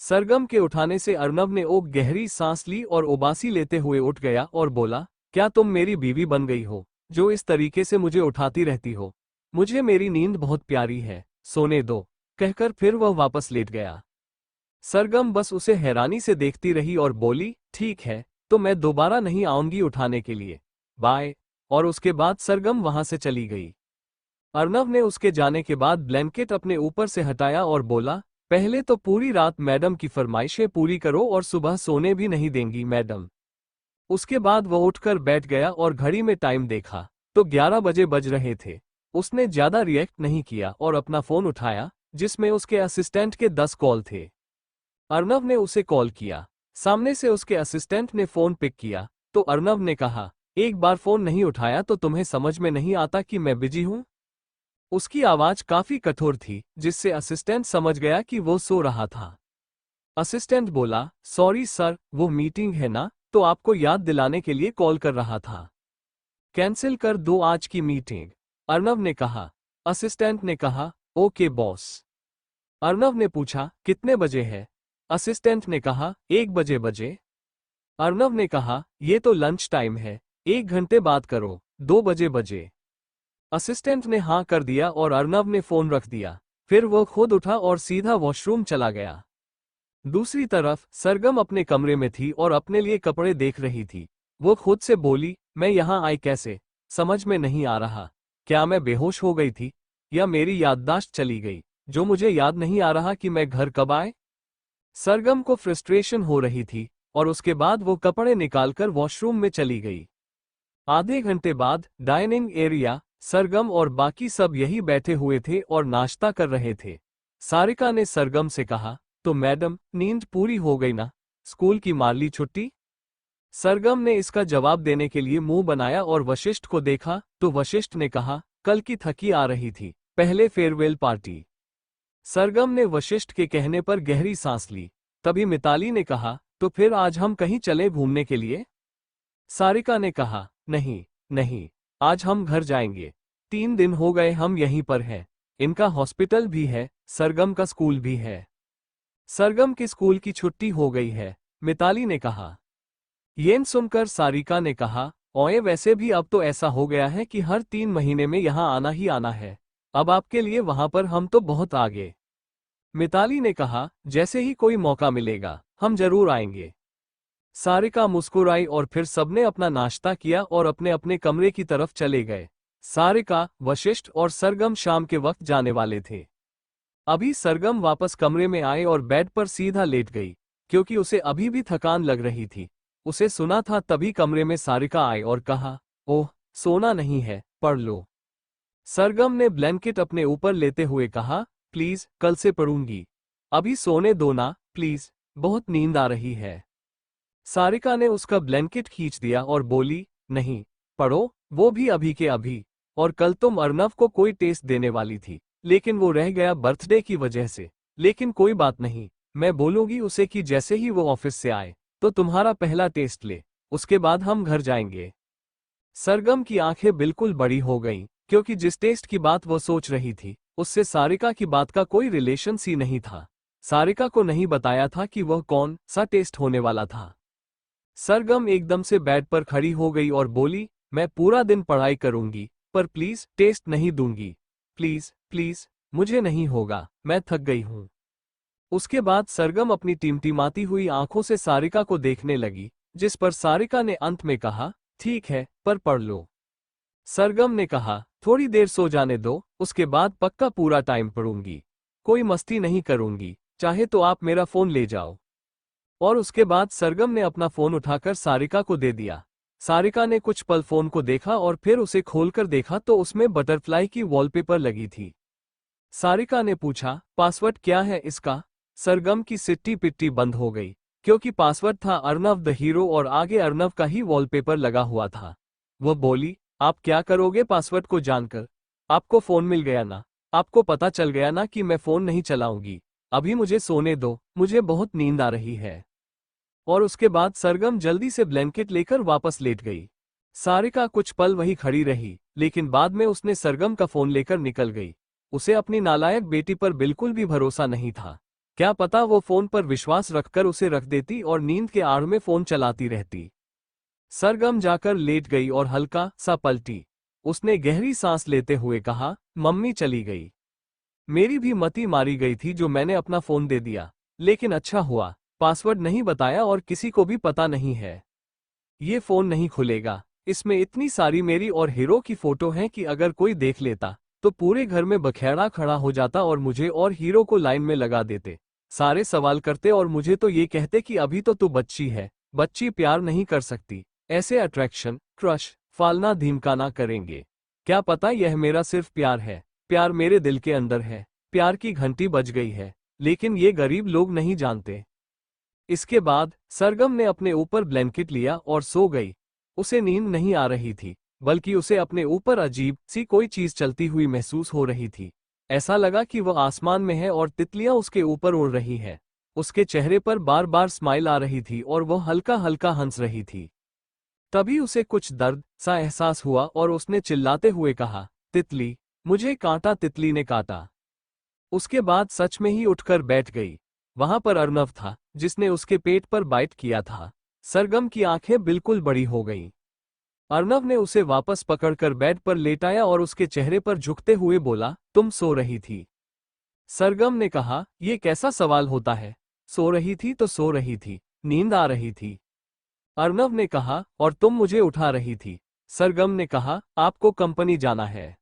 सरगम के उठाने से अर्नव ने एक गहरी सांस ली और उबासी लेते हुए उठ गया और बोला, क्या तुम मेरी बीवी बन गई हो, जो इस तरीके से मुझे उठाती रहती हो। मुझे मेरी नींद बहुत प्यारी है, सोने दो, कहकर फिर वह वापस लेट गया। सरगम बस उसे हैरानी से देखती रही और बोली, ठीक है, तो मैं दोबारा नहीं आऊंगी उठाने के लिए, बाय। और उसके बाद सरगम वहां से चली गई। अर्नव ने उसके जाने के बाद ब्लैंकेट अपने ऊपर से हटाया और बोला, पहले तो पूरी रात मैडम की फरमाइशें पूरी करो और सुबह सोने भी नहीं देंगी मैडम। उसके बाद वह उठकर बैठ गया और घड़ी में टाइम देखा तो 11 बजे बज रहे थे। उसने ज्यादा रिएक्ट नहीं किया और अपना फोन उठाया, जिसमें उसके असिस्टेंट के 10 कॉल थे। अर्नव ने उसे कॉल किया। सामने से उसके असिस्टेंट ने फोन पिक किया तो अर्नव ने कहा, एक बार फोन नहीं उठाया तो तुम्हें समझ में नहीं आता कि मैं बिजी हूं। उसकी आवाज काफी कठोर थी, जिससे असिस्टेंट समझ गया कि वो सो रहा था। असिस्टेंट बोला, सॉरी सर, वो मीटिंग है ना, तो आपको याद दिलाने के लिए कॉल कर रहा था। कैंसिल कर दो आज की मीटिंग, अर्नव ने कहा। असिस्टेंट ने कहा, ओके बॉस। अर्नव ने पूछा, कितने बजे है। असिस्टेंट ने कहा, 1 बजे। अर्नव ने कहा, ये तो लंच टाइम है, 1 घंटे बाद करो, 2 बजे। असिस्टेंट ने हाँ कर दिया और अर्नव ने फोन रख दिया। फिर वह खुद उठा और सीधा वॉशरूम चला गया। दूसरी तरफ सरगम अपने कमरे में थी और अपने लिए कपड़े देख रही थी। वो खुद से बोली, मैं यहाँ आई कैसे, समझ में नहीं आ रहा। क्या मैं बेहोश हो गई थी, या मेरी याददाश्त चली गई, जो मुझे याद नहीं आ रहा कि मैं घर कब आए। सरगम को फ्रस्ट्रेशन हो रही थी और उसके बाद वो कपड़े निकालकर वॉशरूम में चली गई। आधे घंटे बाद डाइनिंग एरिया, सरगम और बाकी सब यही बैठे हुए थे और नाश्ता कर रहे थे। सारिका ने सरगम से कहा, तो मैडम, नींद पूरी हो गई ना, स्कूल की मार ली छुट्टी। सरगम ने इसका जवाब देने के लिए मुंह बनाया और वशिष्ठ को देखा तो वशिष्ठ ने कहा, कल की थकी आ रही थी, पहले फेयरवेल पार्टी। सरगम ने वशिष्ठ के कहने पर गहरी सांस ली। तभी मिताली ने कहा, तो फिर आज हम कहीं चले घूमने के लिए। सारिका ने कहा, नहीं, आज हम घर जाएंगे, 3 दिन हो गए हम यहीं पर हैं। इनका हॉस्पिटल भी है, सरगम का स्कूल भी है। सरगम के स्कूल की छुट्टी हो गई है, मिताली ने कहा। ये सुनकर सारिका ने कहा, ओए वैसे भी अब तो ऐसा हो गया है कि हर 3 महीने में यहाँ आना ही आना है। अब आपके लिए वहां पर हम तो बहुत आगे। मिताली ने कहा, जैसे ही कोई मौका मिलेगा हम जरूर आएंगे। सारिका मुस्कुराई और फिर सबने अपना नाश्ता किया और अपने अपने कमरे की तरफ चले गए। सारिका, वशिष्ठ और सरगम शाम के वक्त जाने वाले थे। अभी सरगम वापस कमरे में आए और बेड पर सीधा लेट गई, क्योंकि उसे अभी भी थकान लग रही थी। उसे सुना था तभी कमरे में सारिका आई और कहा, ओह, सोना नहीं है, पढ़ लो। सरगम ने ब्लैंकेट अपने ऊपर लेते हुए कहा, प्लीज कल से पढ़ूंगी, अभी सोने दो ना प्लीज, बहुत नींद आ रही है। सारिका ने उसका ब्लैंकेट खींच दिया और बोली, नहीं, पढ़ो, वो भी अभी के अभी। और कल तुम अर्नव को कोई टेस्ट देने वाली थी, लेकिन वो रह गया बर्थडे की वजह से। लेकिन कोई बात नहीं, मैं बोलूंगी उसे कि जैसे ही वो ऑफिस से आए तो तुम्हारा पहला टेस्ट ले, उसके बाद हम घर जाएंगे। सरगम की आंखें बिल्कुल बड़ी हो गईं, क्योंकि जिस टेस्ट की बात वो सोच रही थी उससे सारिका की बात का कोई रिलेशन सी नहीं था। सारिका को नहीं बताया था कि वह कौन सा टेस्ट होने वाला था। सरगम एकदम से बेड पर खड़ी हो गई और बोली, मैं पूरा दिन पढ़ाई करूंगी, पर प्लीज टेस्ट नहीं दूंगी। प्लीज प्लीज, मुझे नहीं होगा, मैं थक गई हूं। उसके बाद सरगम अपनी टिमटिमाती हुई आंखों से सारिका को देखने लगी, जिस पर सारिका ने अंत में कहा, ठीक है, पर पढ़ लो। सरगम ने कहा, थोड़ी देर सो जाने दो, उसके बाद पक्का पूरा टाइम पढ़ूंगी। कोई मस्ती नहीं करूंगी, चाहे तो आप मेरा फोन ले जाओ। और उसके बाद सरगम ने अपना फोन उठाकर सारिका को दे दिया। सारिका ने कुछ पल फोन को देखा और फिर उसे खोलकर देखा तो उसमें बटरफ्लाई की वॉलपेपर लगी थी। सारिका ने पूछा, पासवर्ड क्या है इसका? सरगम की सिट्टी पिट्टी बंद हो गई, क्योंकि पासवर्ड था अर्नव द हीरो और आगे अर्नव का ही वॉलपेपर लगा हुआ था। वह बोली, आप क्या करोगे पासवर्ड को जानकर? आपको फोन मिल गया ना, आपको पता चल गया ना कि मैं फोन नहीं चलाऊंगी। अभी मुझे सोने दो, मुझे बहुत नींद आ रही है। और उसके बाद सरगम जल्दी से ब्लैंकेट लेकर वापस लेट गई। सारिका कुछ पल वही खड़ी रही, लेकिन बाद में उसने सरगम का फोन लेकर निकल गई। उसे अपनी नालायक बेटी पर बिल्कुल भी भरोसा नहीं था। क्या पता वो फोन पर विश्वास रखकर उसे रख देती और नींद के आड़ में फोन चलाती रहती। सरगम जाकर लेट गई और हल्का सा पलटी। उसने गहरी सांस लेते हुए कहा, मम्मी चली गई। मेरी भी मती मारी गई थी जो मैंने अपना फोन दे दिया, लेकिन अच्छा हुआ, पासवर्ड नहीं बताया और किसी को भी पता नहीं है। ये फोन नहीं खुलेगा, इसमें इतनी सारी मेरी और हीरो की फोटो हैं कि अगर कोई देख लेता तो पूरे घर में बखेड़ा खड़ा हो जाता और मुझे और हीरो को लाइन में लगा देते। सारे सवाल करते और मुझे तो ये कहते कि अभी तो तू बच्ची है, बच्ची प्यार नहीं कर सकती। ऐसे अट्रैक्शन, क्रश, फालना धीमकाना करेंगे। क्या पता यह मेरा सिर्फ प्यार है, प्यार मेरे दिल के अंदर है, प्यार की घंटी बज गई है, लेकिन ये गरीब लोग नहीं जानते। इसके बाद सरगम ने अपने ऊपर ब्लैंकेट लिया और सो गई। उसे नींद नहीं आ रही थी, बल्कि उसे अपने ऊपर अजीब सी कोई चीज चलती हुई महसूस हो रही थी। ऐसा लगा कि वह आसमान में है और तितलियां उसके ऊपर उड़ रही है। उसके चेहरे पर बार बार स्माइल आ रही थी और वह हल्का हल्का हंस रही थी। तभी उसे कुछ दर्द सा एहसास हुआ और उसने चिल्लाते हुए कहा, तितली, मुझे काटा, तितली ने काटा। उसके बाद सच में ही उठकर बैठ गई। वहां पर अर्नव था, जिसने उसके पेट पर बाइट किया था। सरगम की आंखें बिल्कुल बड़ी हो गईं। अर्नव ने उसे वापस पकड़कर बेड पर लेटाया और उसके चेहरे पर झुकते हुए बोला, तुम सो रही थी। सरगम ने कहा, यह कैसा सवाल होता है? सो रही थी तो सो रही थी, नींद आ रही थी। अर्नव ने कहा, और तुम मुझे उठा रही थी। सरगम ने कहा, आपको कंपनी जाना है।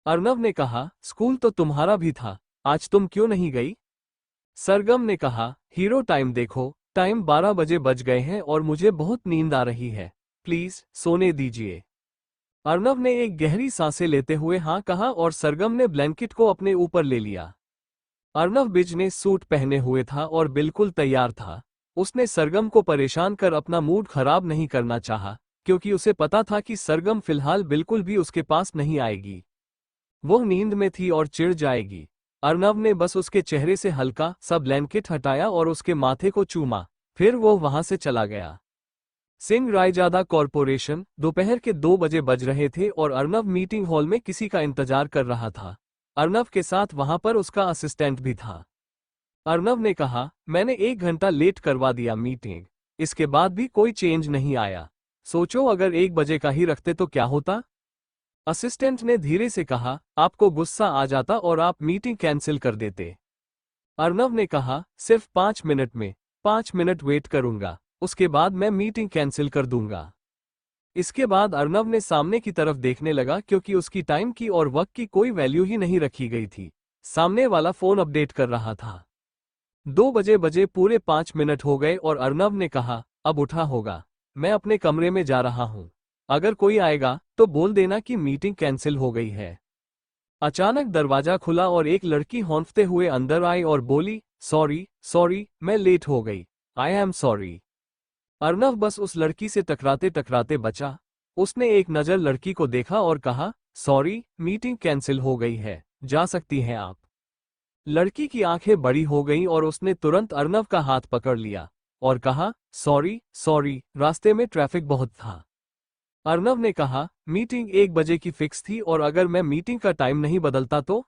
अर्नव ने कहा, स्कूल तो तुम्हारा भी था, आज तुम क्यों नहीं गई? सरगम ने कहा, हीरो टाइम देखो, टाइम 12 बजे बज गए हैं और मुझे बहुत नींद आ रही है, प्लीज सोने दीजिए। अर्नव ने एक गहरी सांसें लेते हुए हाँ कहा और सरगम ने ब्लैंकेट को अपने ऊपर ले लिया। अर्नव बिजनेस सूट पहने हुए था और बिल्कुल तैयार था। उसने सरगम को परेशान कर अपना मूड खराब नहीं करना चाहा, क्योंकि उसे पता था कि सरगम फिलहाल बिल्कुल भी उसके पास नहीं आएगी। वो नींद में थी और चिढ़ जाएगी। अर्नव ने बस उसके चेहरे से हल्का सा ब्लैंकेट हटाया और उसके माथे को चूमा, फिर वो वहां से चला गया। सिंह रायजादा कॉरपोरेशन। दोपहर के 2 बजे बज रहे थे और अर्नव मीटिंग हॉल में किसी का इंतजार कर रहा था। अर्नव के साथ वहां पर उसका असिस्टेंट भी था। अर्नव ने कहा, मैंने 1 घंटा लेट करवा दिया मीटिंग। इसके बाद भी कोई चेंज नहीं आया। सोचो अगर 1 बजे का ही रखते तो क्या होता? असिस्टेंट ने धीरे से कहा, आपको गुस्सा आ जाता और आप मीटिंग कैंसिल कर देते। अर्नव ने कहा, सिर्फ 5 मिनट में, 5 मिनट वेट करूंगा, उसके बाद मैं मीटिंग कैंसिल कर दूंगा। इसके बाद अर्नव ने सामने की तरफ देखने लगा क्योंकि उसकी टाइम की और वक्त की कोई वैल्यू ही नहीं रखी गई थी। सामने वाला फोन अपडेट कर रहा था। 2 बजे पूरे 5 मिनट हो गए और अर्नव ने कहा, अब उठा होगा, मैं अपने कमरे में जा रहा हूं। अगर कोई आएगा तो बोल देना कि मीटिंग कैंसिल हो गई है। अचानक दरवाजा खुला और एक लड़की हौंफते हुए अंदर आई और बोली, सॉरी, मैं लेट हो गई, आई एम सॉरी। अर्नव बस उस लड़की से टकराते टकराते बचा। उसने एक नज़र लड़की को देखा और कहा, सॉरी, मीटिंग कैंसिल हो गई है, जा सकती हैं आप। लड़की की आंखें बड़ी हो गईं और उसने तुरंत अर्नव का हाथ पकड़ लिया और कहा, सॉरी, रास्ते में ट्रैफिक बहुत था। अर्नव ने कहा, मीटिंग 1 बजे की फिक्स थी और अगर मैं मीटिंग का टाइम नहीं बदलता तो?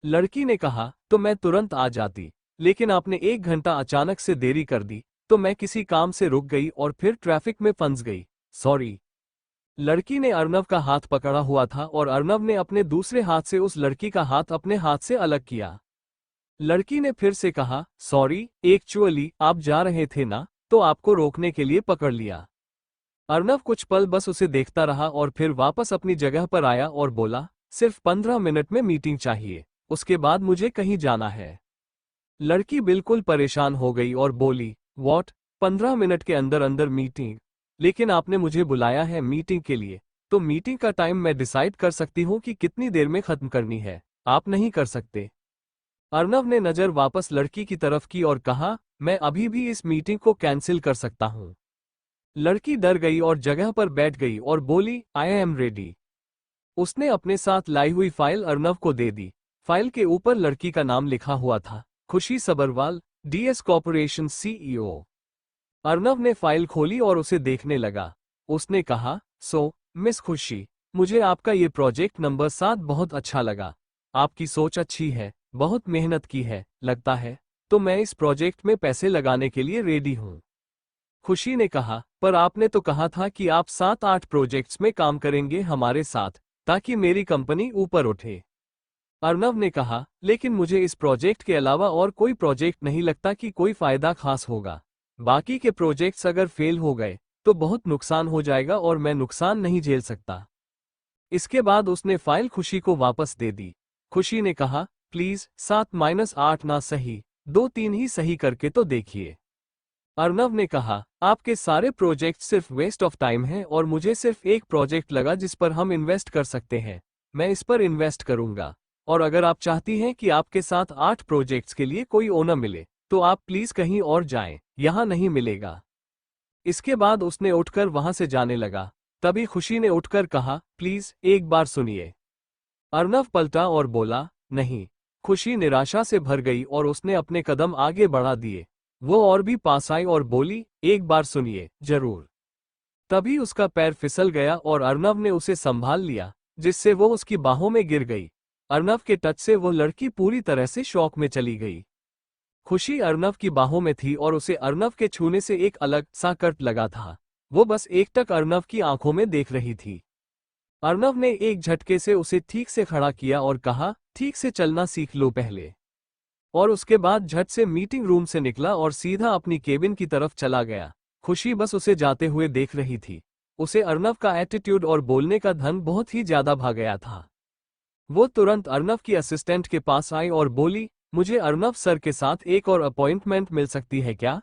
लड़की ने कहा, तो मैं तुरंत आ जाती, लेकिन आपने 1 घंटा अचानक से देरी कर दी, तो मैं किसी काम से रुक गई और फिर ट्रैफिक में फंस गई, सॉरी। लड़की ने अर्नव का हाथ पकड़ा हुआ था और अर्नव ने अपने दूसरे हाथ से उस लड़की का हाथ अपने हाथ से अलग किया। लड़की ने फिर से कहा, सॉरी, एक्चुअली आप जा रहे थे ना, तो आपको रोकने के लिए पकड़ लिया। अर्नव कुछ पल बस उसे देखता रहा और फिर वापस अपनी जगह पर आया और बोला, सिर्फ 15 मिनट में मीटिंग चाहिए, उसके बाद मुझे कहीं जाना है। लड़की बिल्कुल परेशान हो गई और बोली, वॉट, 15 मिनट के अंदर अंदर मीटिंग? लेकिन आपने मुझे बुलाया है मीटिंग के लिए, तो मीटिंग का टाइम मैं डिसाइड कर सकती हूँ कि कितनी देर में खत्म करनी है, आप नहीं कर सकते। अर्नव ने नजर वापस लड़की की तरफ की और कहा, मैं अभी भी इस मीटिंग को कैंसिल कर सकता हूँ। लड़की डर गई और जगह पर बैठ गई और बोली, आई एम रेडी। उसने अपने साथ लाई हुई फाइल अर्नव को दे दी। फाइल के ऊपर लड़की का नाम लिखा हुआ था, खुशी Sabharwal, DS corporation CEO. Arnav ने फाइल खोली और उसे देखने लगा। उसने कहा, मिस खुशी, मुझे आपका ये प्रोजेक्ट नंबर 7 बहुत अच्छा लगा। आपकी सोच अच्छी है, बहुत मेहनत की है, लगता है, तो मैं इस प्रोजेक्ट में पैसे लगाने के लिए रेडी हूँ। खुशी ने कहा, पर आपने तो कहा था कि आप 7-8 प्रोजेक्ट्स में काम करेंगे हमारे साथ, ताकि मेरी कंपनी ऊपर उठे। अर्नव ने कहा, लेकिन मुझे इस प्रोजेक्ट के अलावा और कोई प्रोजेक्ट नहीं लगता कि कोई फायदा खास होगा। बाकी के प्रोजेक्ट्स अगर फेल हो गए तो बहुत नुकसान हो जाएगा और मैं नुकसान नहीं झेल सकता। इसके बाद उसने फाइल खुशी को वापस दे दी। खुशी ने कहा, प्लीज 7-8 ना सही, 2-3 ही सही करके तो देखिए। अर्नव ने कहा, आपके सारे प्रोजेक्ट सिर्फ वेस्ट ऑफ टाइम हैं और मुझे सिर्फ एक प्रोजेक्ट लगा जिस पर हम इन्वेस्ट कर सकते हैं, मैं इस पर इन्वेस्ट करूंगा। और अगर आप चाहती हैं कि आपके साथ 8 प्रोजेक्ट्स के लिए कोई ओनर मिले, तो आप प्लीज कहीं और जाएं, यहां नहीं मिलेगा। इसके बाद उसने उठकर वहां से जाने लगा। तभी खुशी ने उठकर कहा, प्लीज एक बार सुनिए। अर्नव पलटा और बोला, नहीं। खुशी निराशा से भर गई और उसने अपने कदम आगे बढ़ा दिए। वो और भी पास आई और बोली, एक बार सुनिए, जरूर। तभी उसका पैर फिसल गया और अर्नव ने उसे संभाल लिया, जिससे वो उसकी बाहों में गिर गई। अर्नव के टच से वो लड़की पूरी तरह से शॉक में चली गई। खुशी अर्नव की बाहों में थी और उसे अर्नव के छूने से एक अलग सा कट लगा था। वो बस एकटक अर्नव की आंखों में देख रही थी। अर्नव ने एक झटके से उसे ठीक से खड़ा किया और कहा, ठीक से चलना सीख लो पहले। और उसके बाद झट से मीटिंग रूम से निकला और सीधा अपनी केबिन की तरफ चला गया। खुशी बस उसे जाते हुए देख रही थी। उसे अर्नव का एटीट्यूड और बोलने का ढंग बहुत ही ज्यादा भा गया था। वो तुरंत अर्नव की असिस्टेंट के पास आई और बोली, मुझे अर्नव सर के साथ एक और अपॉइंटमेंट मिल सकती है क्या?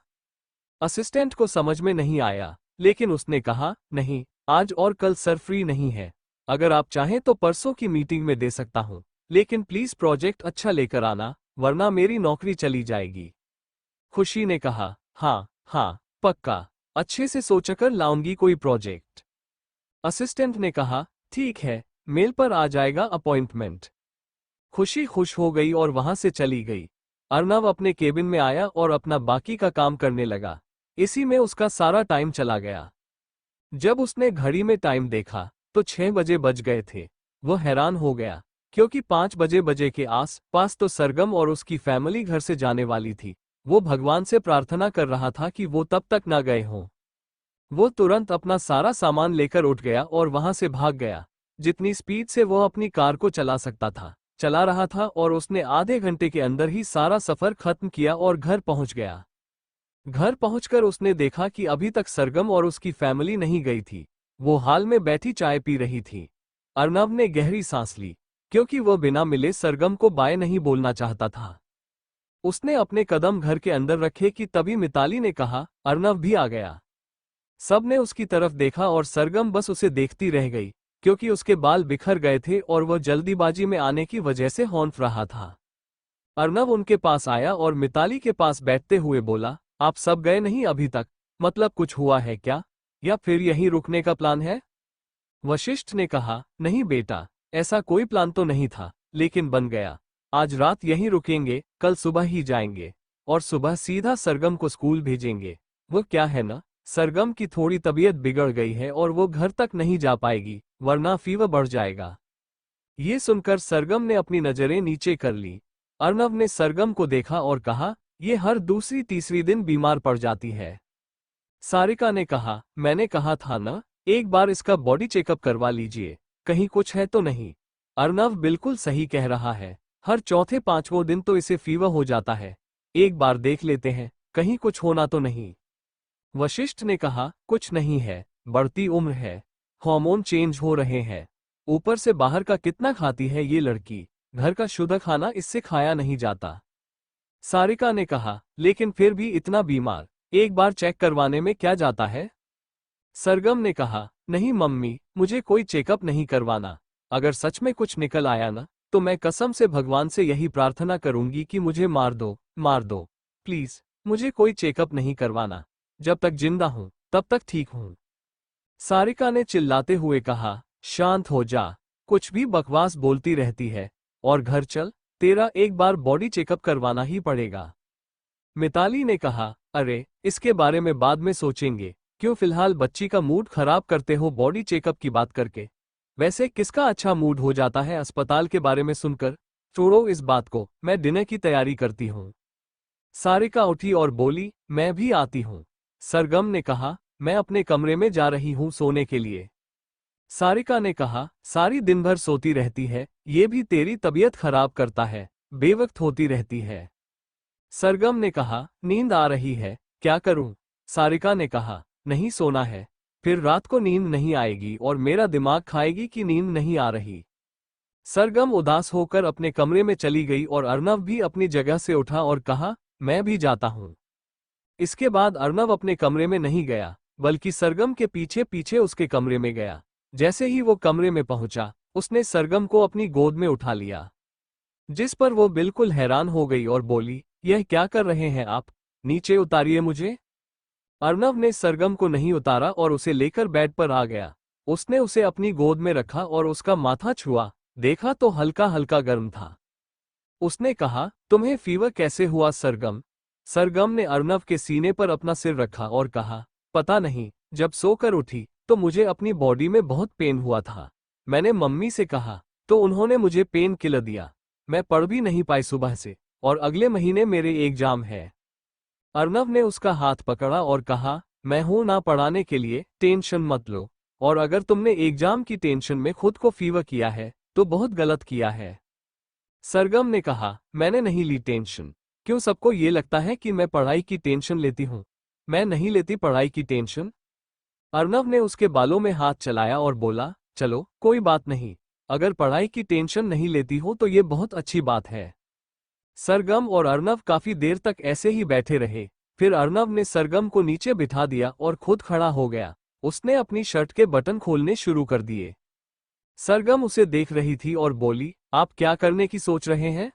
असिस्टेंट को समझ में नहीं आया, लेकिन उसने कहा, नहीं, आज और कल सर फ्री नहीं है। अगर आप चाहें तो परसों की मीटिंग में दे सकता हूं, लेकिन प्लीज प्रोजेक्ट अच्छा लेकर आना, वरना मेरी नौकरी चली जाएगी। खुशी ने कहा, हाँ, पक्का, अच्छे से सोचकर लाऊंगी कोई प्रोजेक्ट। असिस्टेंट ने कहा, ठीक है, मेल पर आ जाएगा अपॉइंटमेंट। खुशी खुश हो गई और वहां से चली गई। अर्नव अपने केबिन में आया और अपना बाकी का काम करने लगा। इसी में उसका सारा टाइम चला गया। जब उसने घड़ी में टाइम देखा तो 6 बजे बज गए थे। वो हैरान हो गया, क्योंकि 5 बजे के आस पास तो सरगम और उसकी फैमिली घर से जाने वाली थी। वो भगवान से प्रार्थना कर रहा था कि वो तब तक न गए हों। वो तुरंत अपना सारा सामान लेकर उठ गया और वहां से भाग गया। जितनी स्पीड से वो अपनी कार को चला सकता था चला रहा था, और उसने आधे घंटे के अंदर ही सारा सफर खत्म किया और घर पहुंच गया। घर पहुंचकर उसने देखा कि अभी तक सरगम और उसकी फैमिली नहीं गई थी। वो हाल में बैठी चाय पी रही थी। अर्नव ने गहरी सांस ली, क्योंकि वह बिना मिले सरगम को बाय नहीं बोलना चाहता था। उसने अपने कदम घर के अंदर रखे कि तभी मिताली ने कहा, अर्नव भी आ गया। सब ने उसकी तरफ देखा और सरगम बस उसे देखती रह गई, क्योंकि उसके बाल बिखर गए थे और वह जल्दीबाजी में आने की वजह से हौंफ रहा था। अर्नव उनके पास आया और मिताली के पास बैठते हुए बोला, आप सब गए नहीं अभी तक? मतलब कुछ हुआ है क्या, या फिर यहीं रुकने का प्लान है? वशिष्ठ ने कहा, नहीं बेटा, ऐसा कोई प्लान तो नहीं था, लेकिन बन गया। आज रात यहीं रुकेंगे, कल सुबह ही जाएंगे, और सुबह सीधा सरगम को स्कूल भेजेंगे। वो क्या है ना, सरगम की थोड़ी तबीयत बिगड़ गई है और वो घर तक नहीं जा पाएगी, वरना फीवर बढ़ जाएगा। ये सुनकर सरगम ने अपनी नजरें नीचे कर ली। अर्नव ने सरगम को देखा और कहा, ये हर दूसरी तीसरी दिन बीमार पड़ जाती है। सारिका ने कहा, मैंने कहा था ना, एक बार इसका बॉडी चेकअप करवा लीजिए, कहीं कुछ है तो नहीं। अर्नव बिल्कुल सही कह रहा है, हर चौथे पांचवें दिन तो इसे फीवर हो जाता है। एक बार देख लेते हैं, कहीं कुछ होना तो नहीं। वशिष्ठ ने कहा, कुछ नहीं है, बढ़ती उम्र है, हार्मोन चेंज हो रहे हैं, ऊपर से बाहर का कितना खाती है ये लड़की, घर का शुद्ध खाना इससे खाया नहीं जाता। सारिका ने कहा, लेकिन फिर भी इतना बीमार, एक बार चेक करवाने में क्या जाता है? सरगम ने कहा, नहीं मम्मी, मुझे कोई चेकअप नहीं करवाना। अगर सच में कुछ निकल आया ना, तो मैं कसम से भगवान से यही प्रार्थना करूंगी कि मुझे मार दो, मार दो। प्लीज, मुझे कोई चेकअप नहीं करवाना। जब तक जिंदा हूं, तब तक ठीक हूं। सारिका ने चिल्लाते हुए कहा, शांत हो जा, कुछ भी बकवास बोलती रहती है, और घर चल, तेरा एक बार बॉडी चेकअप करवाना ही पड़ेगा। मिताली ने कहा, अरे, इसके बारे में बाद में सोचेंगे, क्यों फिलहाल बच्ची का मूड खराब करते हो बॉडी चेकअप की बात करके? वैसे किसका अच्छा मूड हो जाता है अस्पताल के बारे में सुनकर? छोड़ो इस बात को, मैं डिनर की तैयारी करती हूँ। सारिका उठी और बोली, मैं भी आती हूँ। सरगम ने कहा, मैं अपने कमरे में जा रही हूँ सोने के लिए। सारिका ने कहा, सारी दिन भर सोती रहती है, ये भी तेरी तबीयत खराब करता है, बेवक्त होती रहती है। सरगम ने कहा, नींद आ रही है, क्या करूं? सारिका ने कहा, नहीं सोना है, फिर रात को नींद नहीं आएगी और मेरा दिमाग खाएगी कि नींद नहीं आ रही। सरगम उदास होकर अपने कमरे में चली गई और अर्नव भी अपनी जगह से उठा और कहा, मैं भी जाता हूं। इसके बाद अर्नव अपने कमरे में नहीं गया, बल्कि सरगम के पीछे पीछे उसके कमरे में गया। जैसे ही वो कमरे में पहुंचा, उसने सरगम को अपनी गोद में उठा लिया, जिस पर वो बिल्कुल हैरान हो गई और बोली, यह क्या कर रहे हैं आप? नीचे उतारिए मुझे। अर्नव ने सरगम को नहीं उतारा और उसे लेकर बेड पर आ गया। उसने उसे अपनी गोद में रखा और उसका माथा छुआ, देखा तो हल्का हल्का गर्म था। उसने कहा, तुम्हें फीवर कैसे हुआ सरगम? सरगम ने अर्नव के सीने पर अपना सिर रखा और कहा, पता नहीं, जब सोकर उठी तो मुझे अपनी बॉडी में बहुत पेन हुआ था। मैंने मम्मी से कहा, तो उन्होंने मुझे पेन किलर दिया। मैं पढ़ भी नहीं पाई सुबह से, और अगले महीने मेरे एग्जाम है। अर्नव ने उसका हाथ पकड़ा और कहा, मैं हूं ना पढ़ाने के लिए, टेंशन मत लो। और अगर तुमने एग्जाम की टेंशन में खुद को फीवर किया है, तो बहुत गलत किया है। सरगम ने कहा, मैंने नहीं ली टेंशन। क्यों सबको ये लगता है कि मैं पढ़ाई की टेंशन लेती हूँ? मैं नहीं लेती पढ़ाई की टेंशन। अर्नव ने उसके बालों में हाथ चलाया और बोला, चलो कोई बात नहीं, अगर पढ़ाई की टेंशन नहीं लेती हो तो ये बहुत अच्छी बात है। सरगम और अर्नव काफी देर तक ऐसे ही बैठे रहे। फिर अर्नव ने सरगम को नीचे बिठा दिया और खुद खड़ा हो गया। उसने अपनी शर्ट के बटन खोलने शुरू कर दिए। सरगम उसे देख रही थी और बोली, आप क्या करने की सोच रहे हैं?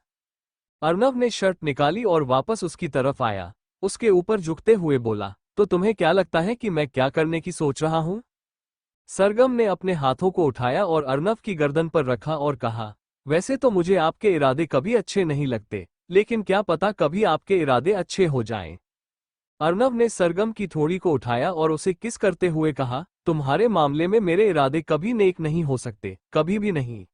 अर्नव ने शर्ट निकाली और वापस उसकी तरफ आया। उसके ऊपर झुकते हुए बोला, तो तुम्हें क्या लगता है कि मैं क्या करने की सोच रहा हूं? सरगम ने अपने हाथों को उठाया और अर्नव की गर्दन पर रखा और कहा, वैसे तो मुझे आपके इरादे कभी अच्छे नहीं लगते, लेकिन क्या पता कभी आपके इरादे अच्छे हो जाएं। अर्नव ने सरगम की थोड़ी को उठाया और उसे किस करते हुए कहा, तुम्हारे मामले में मेरे इरादे कभी नेक नहीं हो सकते, कभी भी नहीं।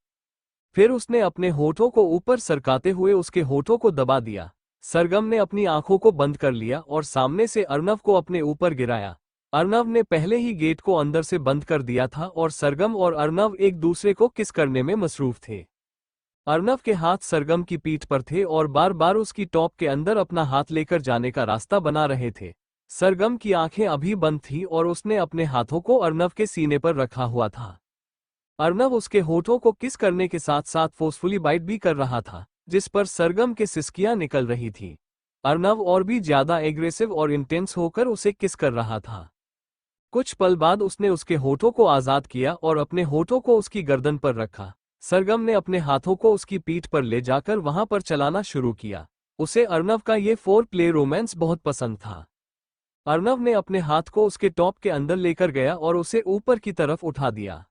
फिर उसने अपने होठों को ऊपर सरकाते हुए उसके होठों को दबा दिया। सरगम ने अपनी आंखों को बंद कर लिया और सामने से अर्नव को अपने ऊपर गिराया। अर्नव ने पहले ही गेट को अंदर से बंद कर दिया था और सरगम और अर्नव एक दूसरे को किस करने में मसरूफ थे। अर्नव के हाथ सरगम की पीठ पर थे और बार बार उसकी टॉप के अंदर अपना हाथ लेकर जाने का रास्ता बना रहे थे। सरगम की आंखें अभी बंद थीं और उसने अपने हाथों को अर्नव के सीने पर रखा हुआ था। अर्नव उसके होठों को किस करने के साथ साथ फोर्सफुली बाइट भी कर रहा था, जिस पर सरगम के सिसकियां निकल रही थी। अर्नव और भी ज्यादा एग्रेसिव और इंटेंस होकर उसे किस कर रहा था। कुछ पल बाद उसने उसके होठों को आजाद किया और अपने होठों को उसकी गर्दन पर रखा। सरगम ने अपने हाथों को उसकी पीठ पर ले जाकर वहां पर चलाना शुरू किया। उसे अर्नव का ये फोर प्ले रोमांस बहुत पसंद था। अर्नव ने अपने हाथ को उसके टॉप के अंदर लेकर गया और उसे ऊपर की तरफ उठा दिया।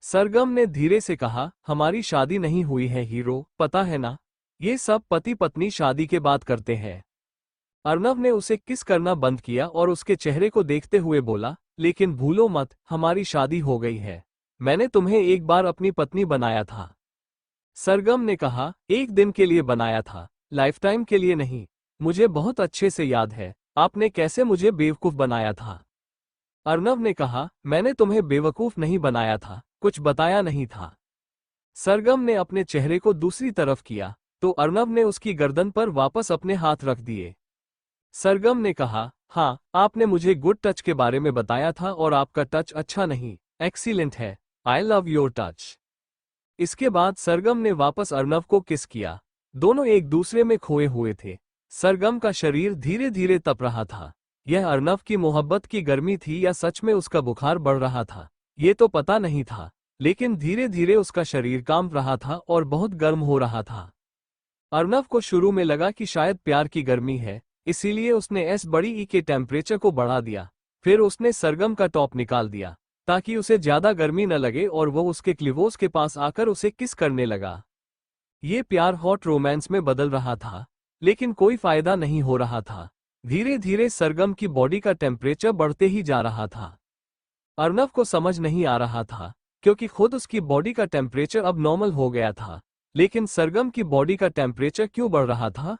सरगम ने धीरे से कहा, हमारी शादी नहीं हुई है हीरो, पता है ना? ये सब पति पत्नी शादी के बाद करते हैं। अर्नव ने उसे किस करना बंद किया और उसके चेहरे को देखते हुए बोला, लेकिन भूलो मत, हमारी शादी हो गई है। मैंने तुम्हें एक बार अपनी पत्नी बनाया था। सरगम ने कहा, एक दिन के लिए बनाया था, लाइफटाइम के लिए नहीं। मुझे बहुत अच्छे से याद है आपने कैसे मुझे बेवकूफ बनाया था। अर्नव ने कहा, मैंने तुम्हें बेवकूफ नहीं बनाया था, कुछ बताया नहीं था। सरगम ने अपने चेहरे को दूसरी तरफ किया तो अर्नव ने उसकी गर्दन पर वापस अपने हाथ रख दिए। सरगम ने कहा, हाँ, आपने मुझे गुड टच के बारे में बताया था और आपका टच अच्छा नहीं, एक्सीलेंट है। I love your touch. इसके बाद सरगम ने वापस अर्नव को किस किया। दोनों एक दूसरे में खोए हुए थे। सरगम का शरीर धीरे धीरे तप रहा था। यह अर्नव की मोहब्बत की गर्मी थी या सच में उसका बुखार बढ़ रहा था, ये तो पता नहीं था, लेकिन धीरे धीरे उसका शरीर कांप रहा था और बहुत गर्म हो रहा था। अर्नव को शुरू में लगा कि शायद प्यार की गर्मी है, इसीलिए उसने एस बड़ी ई के टेम्परेचर को बढ़ा दिया। फिर उसने सरगम का टॉप निकाल दिया ताकि उसे ज्यादा गर्मी न लगे और वो उसके क्लिवोस के पास आकर उसे किस करने लगा। ये प्यार हॉट रोमांस में बदल रहा था, लेकिन कोई फायदा नहीं हो रहा था। धीरे धीरे सरगम की बॉडी का टेम्परेचर बढ़ते ही जा रहा था। अर्नव को समझ नहीं आ रहा था क्योंकि खुद उसकी बॉडी का टेम्परेचर अब नॉर्मल हो गया था, लेकिन सरगम की बॉडी का टेम्परेचर क्यों बढ़ रहा था।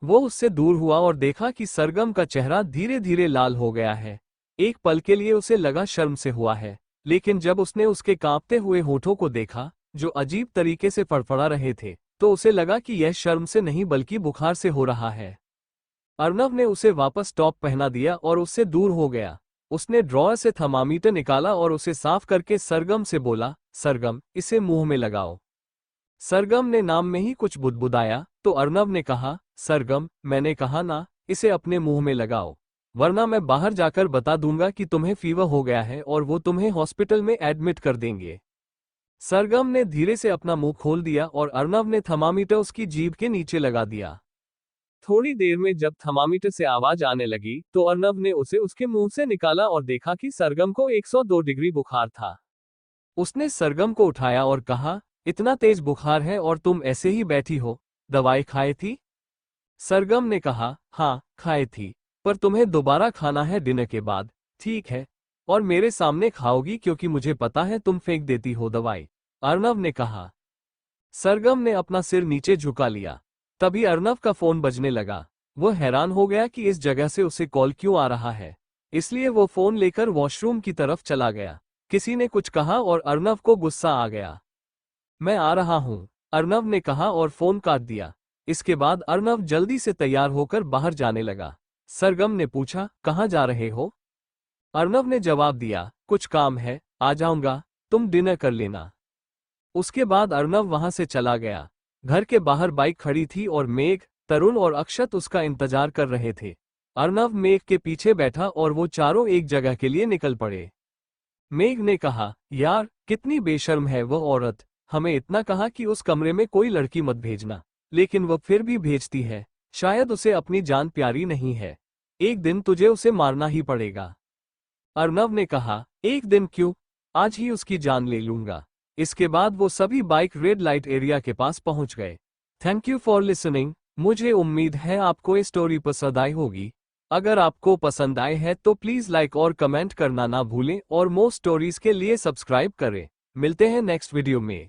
वो उससे दूर हुआ और देखा कि सरगम का चेहरा धीरे धीरे लाल हो गया है। एक पल के लिए उसे लगा शर्म से हुआ है, लेकिन जब उसने उसके कांपते हुए होठों को देखा जो अजीब तरीके से फड़फड़ा रहे थे, तो उसे लगा कि यह शर्म से नहीं बल्कि बुखार से हो रहा है। अर्नव ने उसे वापस टॉप पहना दिया और उससे दूर हो गया। उसने ड्रॉअर से थर्मामीटर निकाला और उसे साफ करके सरगम से बोला, सरगम, इसे मुंह में लगाओ। सरगम ने नाम में ही कुछ बुदबुदाया तो अर्नव ने कहा, सरगम, मैंने कहा ना, इसे अपने मुंह में लगाओ, वरना मैं बाहर जाकर बता दूंगा कि तुम्हें फीवर हो गया है और वो तुम्हें हॉस्पिटल में एडमिट कर देंगे। सरगम ने धीरे से अपना मुंह खोल दिया और अर्नव ने थर्मामीटर उसकी जीभ के नीचे लगा दिया। थोड़ी देर में जब थर्मामीटर से आवाज आने लगी तो अर्नव ने उसे उसके मुंह से निकाला और देखा कि सरगम को 102 डिग्री बुखार था। उसने सरगम को उठाया और कहा, इतना तेज बुखार है और तुम ऐसे ही बैठी हो, दवाई खाई थी? सरगम ने कहा, हाँ, खाई थी, पर तुम्हें दोबारा खाना है डिनर के बाद, ठीक है? और मेरे सामने खाओगी क्योंकि मुझे पता है तुम फेंक देती हो दवाई, अर्नव ने कहा। सरगम ने अपना सिर नीचे झुका लिया। तभी अर्नव का फोन बजने लगा। वो हैरान हो गया कि इस जगह से उसे कॉल क्यों आ रहा है, इसलिए वो फोन लेकर वॉशरूम की तरफ चला गया। किसी ने कुछ कहा और अर्नव को गुस्सा आ गया। मैं आ रहा हूं, अर्नव ने कहा और फोन काट दिया। इसके बाद अर्नव जल्दी से तैयार होकर बाहर जाने लगा। सरगम ने पूछा, कहाँ जा रहे हो? अर्नव ने जवाब दिया, कुछ काम है, आ जाऊंगा, तुम डिनर कर लेना। उसके बाद अर्नव वहां से चला गया। घर के बाहर बाइक खड़ी थी और मेघ, तरुण और अक्षत उसका इंतजार कर रहे थे। अर्नव मेघ के पीछे बैठा और वो चारों एक जगह के लिए निकल पड़े। मेघ ने कहा, यार, कितनी बेशर्म है वो औरत, हमें इतना कहा कि उस कमरे में कोई लड़की मत भेजना, लेकिन वो फिर भी भेजती है। शायद उसे अपनी जान प्यारी नहीं है। एक दिन तुझे उसे मारना ही पड़ेगा। अर्नव ने कहा, एक दिन क्यों, आज ही उसकी जान ले लूंगा। इसके बाद वो सभी बाइक रेड लाइट एरिया के पास पहुंच गए। Thank you for listening. मुझे उम्मीद है आपको ये स्टोरी पसंद आई होगी। अगर आपको पसंद आए है तो प्लीज लाइक और कमेंट करना ना भूलें और मोर स्टोरीज के लिए सब्सक्राइब करें। मिलते हैं नेक्स्ट वीडियो में।